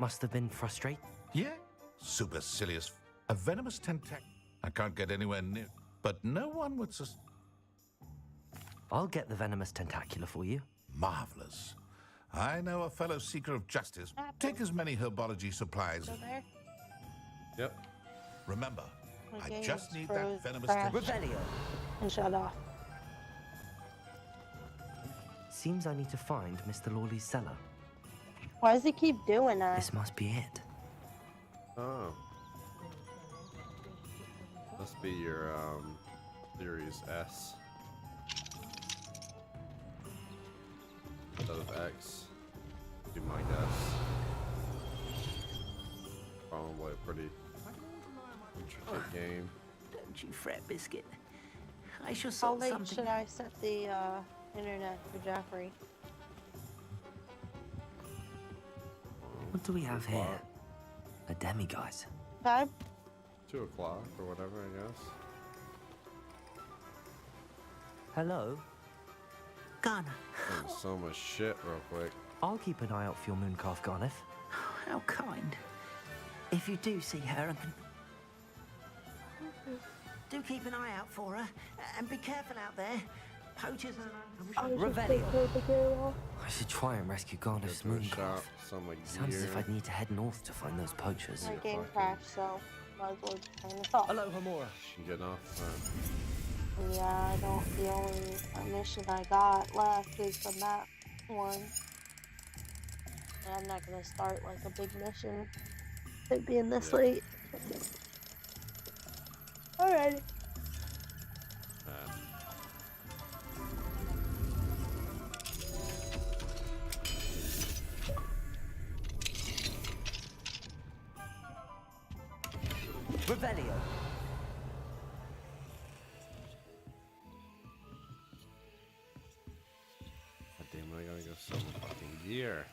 must have been frustrating. Yeah, supercilious. A venomous tentac. I can't get anywhere near, but no one would I'll get the venomous tentacula for you. Marvelous. I know a fellow seeker of justice. Take as many herbology supplies. Go there. Yep. Remember, My I game just need froze, that venomous crashed, tentac. and shut off. Seems I need to find Mr. Lawley's cellar. Why does he keep doing that? This must be it. Oh. Must be your Series S. Instead of X. Do my guess. Probably a pretty intricate game. Don't you fret, Biscuit. I shall How sort late something. should I set the internet for Jeffrey? What do we have here? A demiguise. 5? 2 o'clock or whatever, I guess. Hello? Ghana. There's so much shit real quick. I'll keep an eye out for your mooncalf, Garneth. How kind. If you do see her, and do keep an eye out for her, and be careful out there. Poachers are... Revelio. I should try and rescue Garneth's Go to a mooncalf. shop, some like Sounds as if gear. I'd need to head north to find those poachers. My game crashed, so might as well just turn it off. Hello, Hamura. You getting off? Yeah, I don't. The only mission I got left is the map one. And I'm not gonna start like a big mission. It being this late. Alright. Revelio. God damn it, I gotta go sell my fucking gear.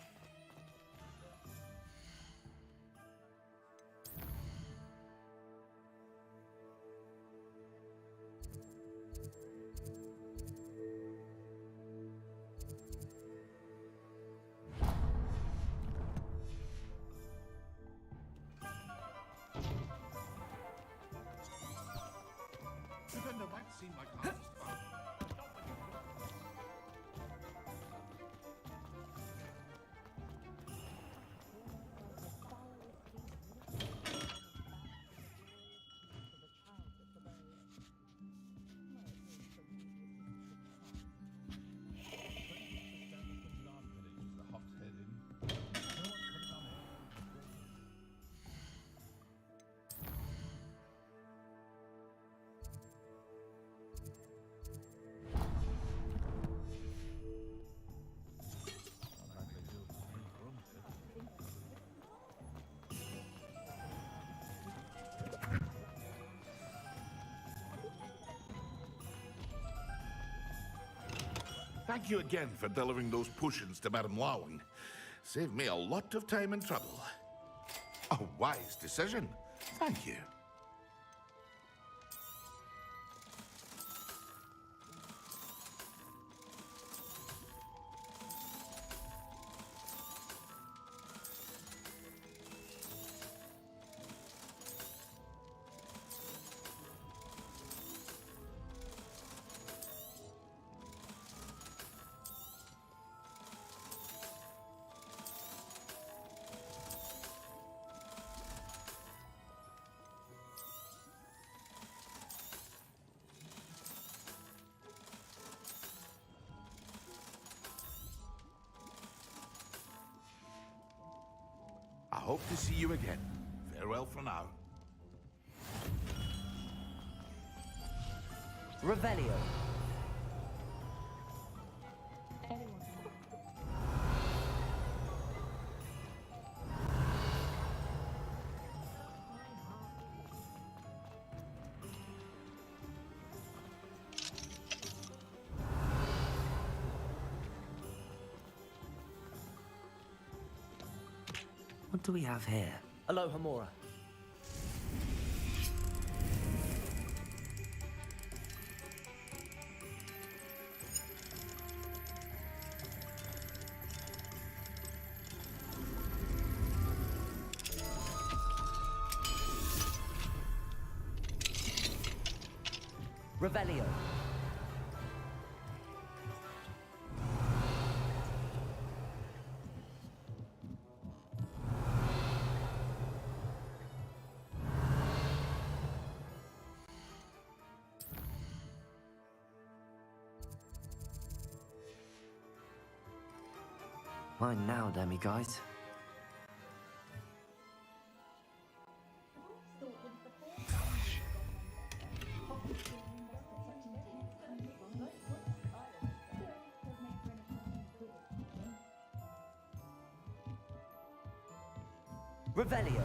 Thank you again for delivering those potions to Madame Lawing. Saved me a lot of time and trouble. A wise decision. Thank you. I hope to see you again. Farewell for now. Revelio. What do we have here? Hello, Hamura. Revelio. Mine now, demiguise. Revelio.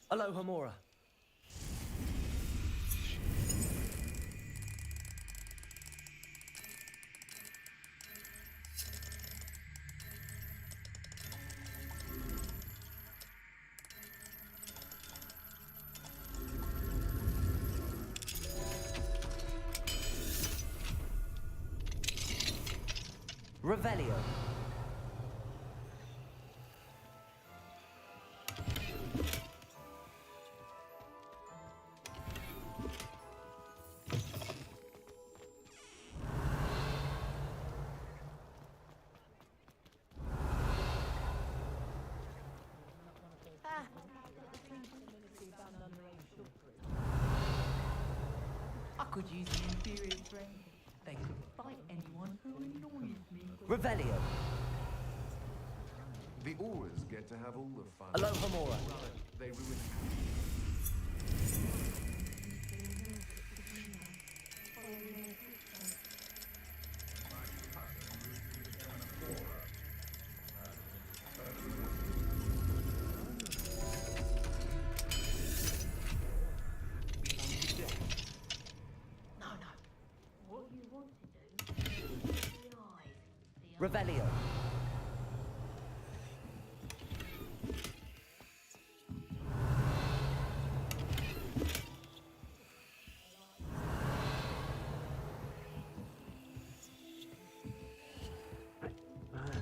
Alohomora. Revelio. I could use an inferior strength. They could fight anyone who annoys me. Revelio. The Auras get to have all the fun. Alohomora. They ruin. Revelio.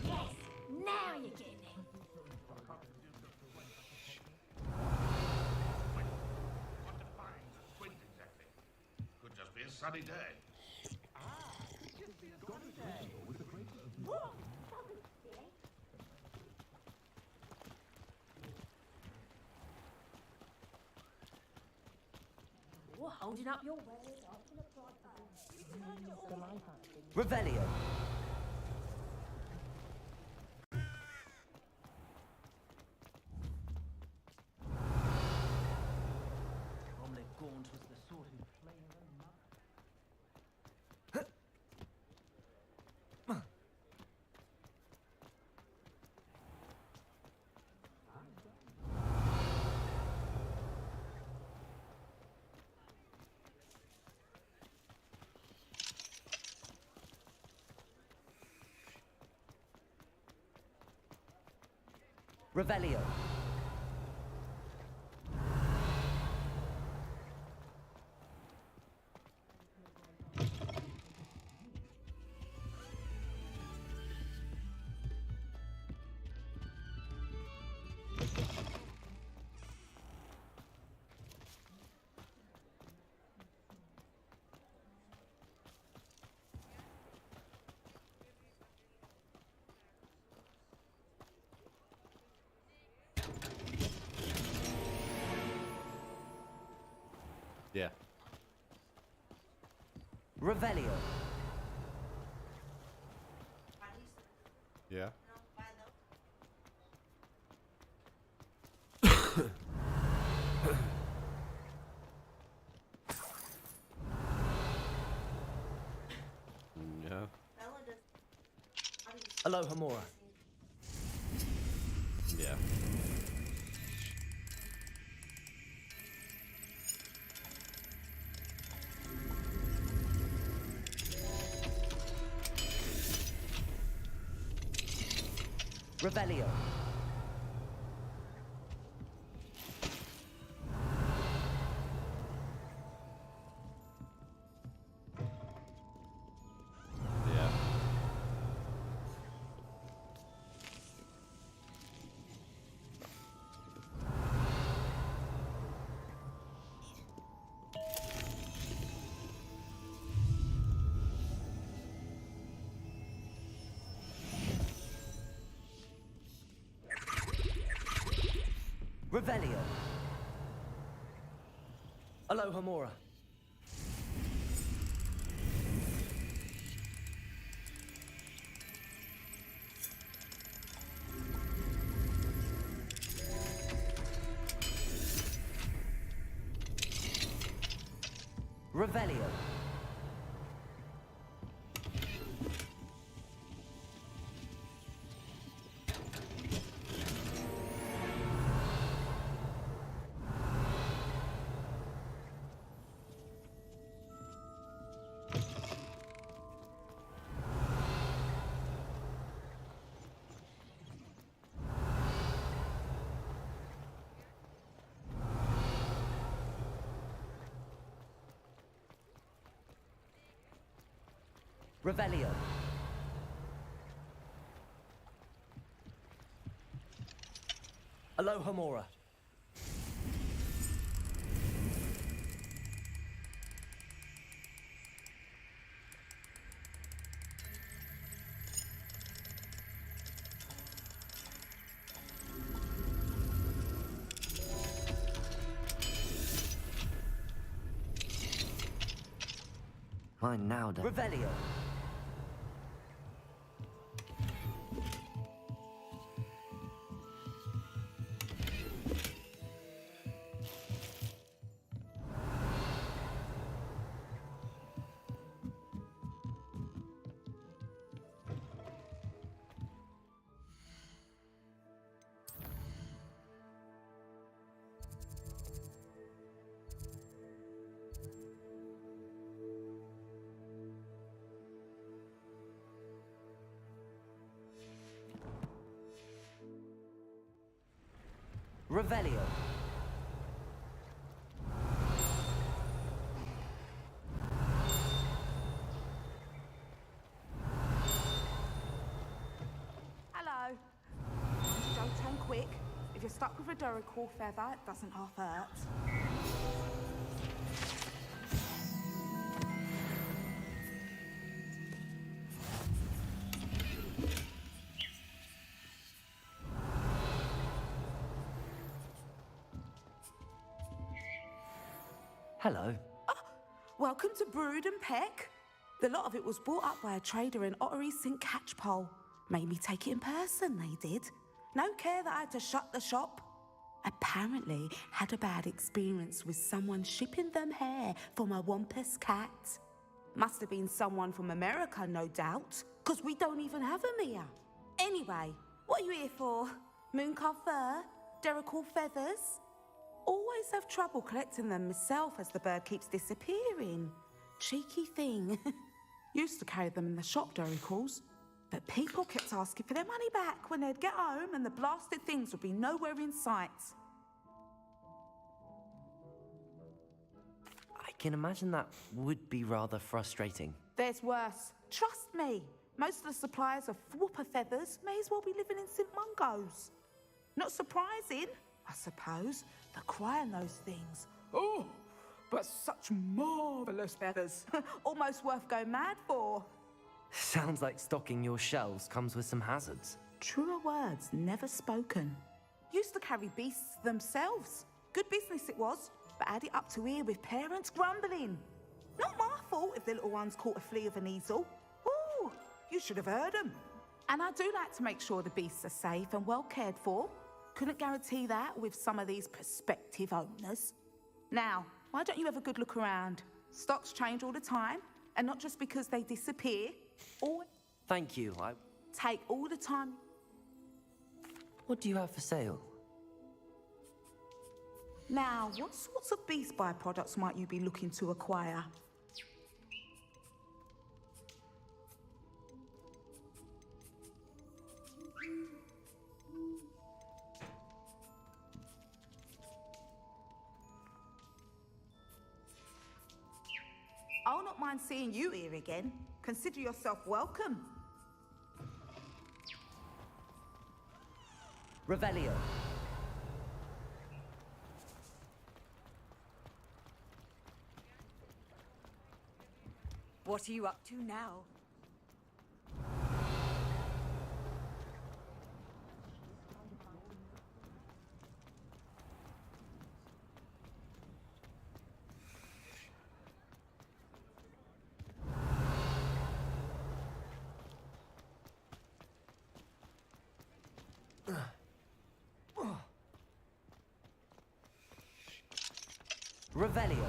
Yes, now you're getting it. Could just be a sunny day. You're holding up your Revelio. Omelette Gaunt was the sort who played her mother. Revelio. Yeah. Revelio. Yeah. Yeah. Alohomora. Yeah. Revelio. Yeah. Revelio. Alohomora. Revelio. Revelio. Alohomora. Mine now, Revelio. Revelio. Hello. Don't turn quick. If you're stuck with a Drakon feather, it doesn't half hurt. Hello. Welcome to Brood and Peck. The lot of it was bought up by a trader in Ottery St. Catchpole. Made me take it in person, they did. No care that I had to shut the shop. Apparently had a bad experience with someone shipping them hair for my Wampus cat. Must have been someone from America, no doubt, because we don't even have them here. Anyway, what are you here for? Mooncar fur? Drakon feathers? Always have trouble collecting them myself as the bird keeps disappearing. Cheeky thing. Used to carry them in the shop, Drakons. But people kept asking for their money back when they'd get home and the blasted things would be nowhere in sight. I can imagine that would be rather frustrating. There's worse. Trust me. Most of the suppliers of whooper feathers may as well be living in St. Mungo's. Not surprising, I suppose. The Crier knows things. Oh, but such marvellous feathers. Almost worth going mad for. Sounds like stocking your shelves comes with some hazards. Truer words never spoken. Used to carry beasts themselves. Good business it was, but add it up to here with parents grumbling. Not my fault if the little ones caught a flea of an easel. Ooh, you should have heard them. And I do like to make sure the beasts are safe and well cared for. Couldn't guarantee that with some of these prospective owners. Now, why don't you have a good look around? Stocks change all the time, and not just because they disappear. Always Thank you. take all the time. What do you have for sale? Now, what sorts of beast byproducts might you be looking to acquire? mind seeing you here again. Consider yourself welcome. Revelio. What are you up to now? Revelio.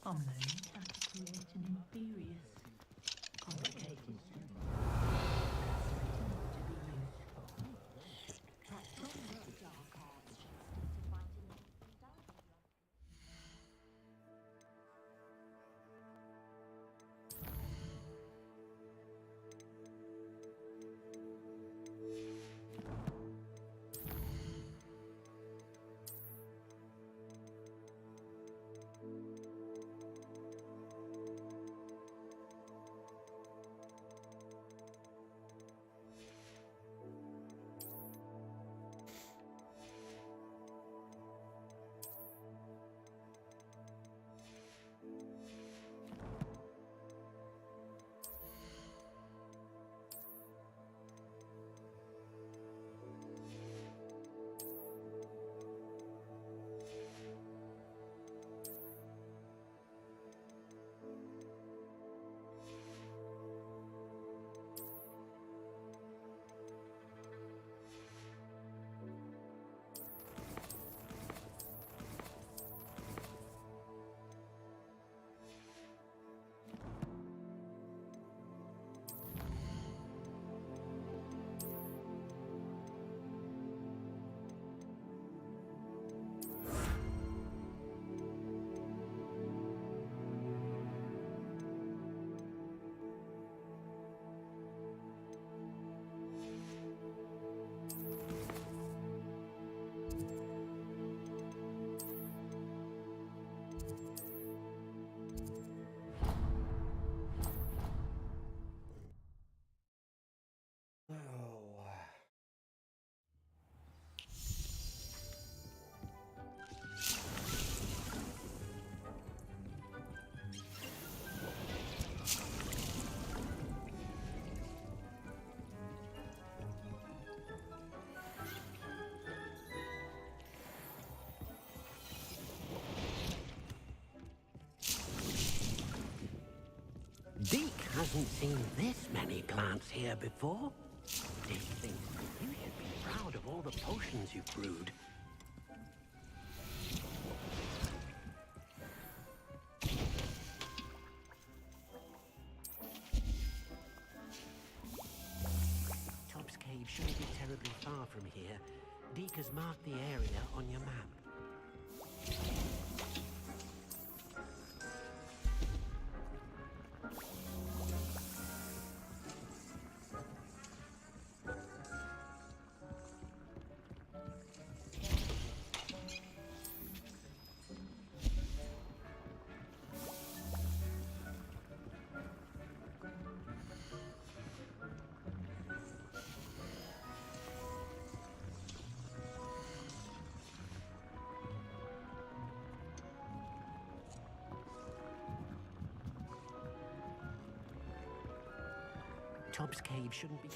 I'm learning how to create an imperious, complicated Deke hasn't seen this many plants here before. Deke thinks you should be proud of all the potions you've brewed. Tobbs Cave shouldn't be terribly far from here. Deke has marked the area on your map. Tobbs Cave shouldn't be...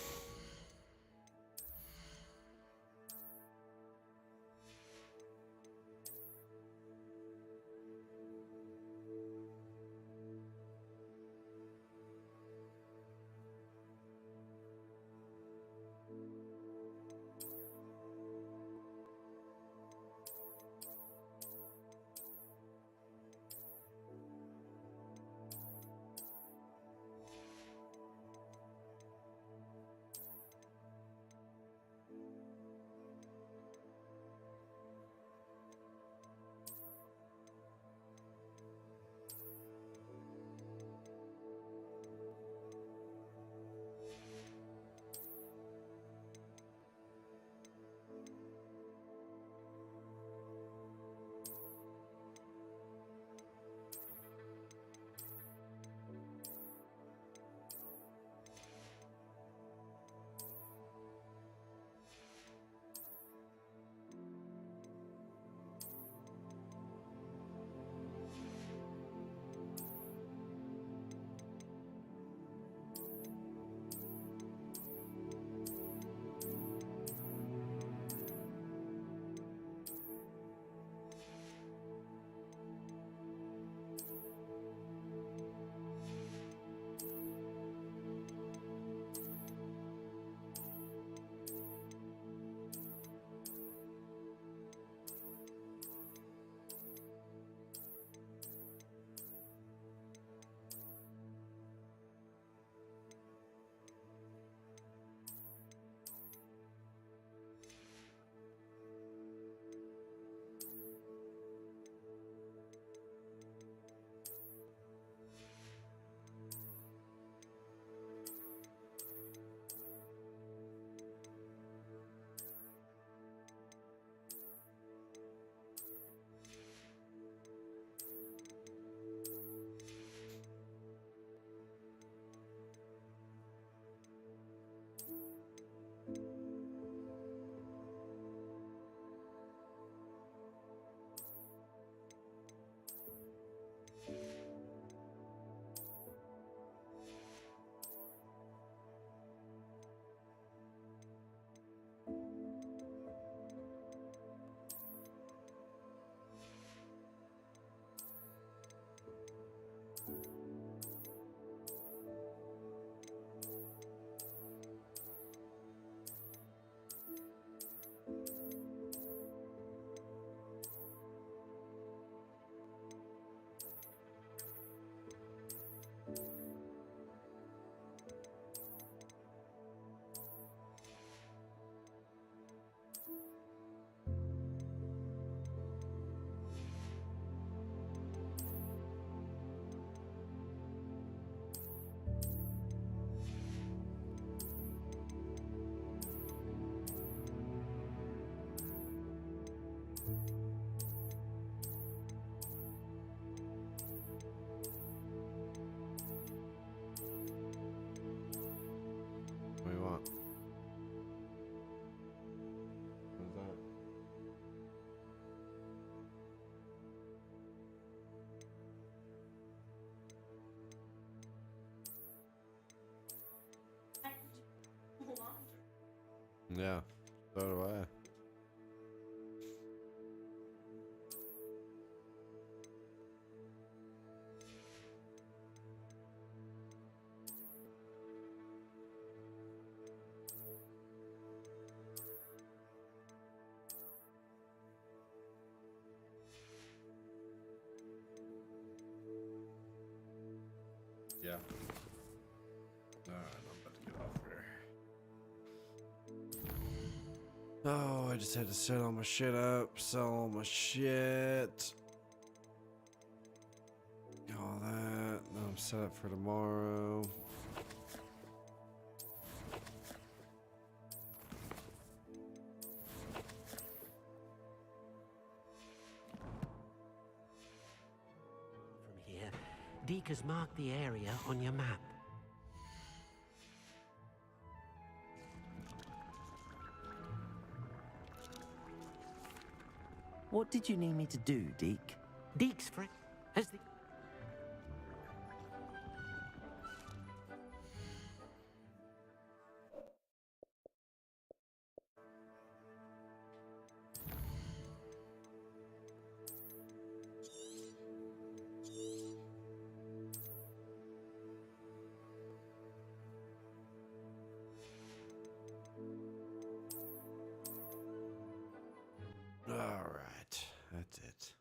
Yeah, so do I. Yeah. Alright, I'm about to get off here. Oh, I just had to set all my shit up, sell all my shit. All that. Now I'm set up for tomorrow. From here, Deke has marked the area on your map. What did you need me to do, Deke? Deke's friend has the... Alright, that's it.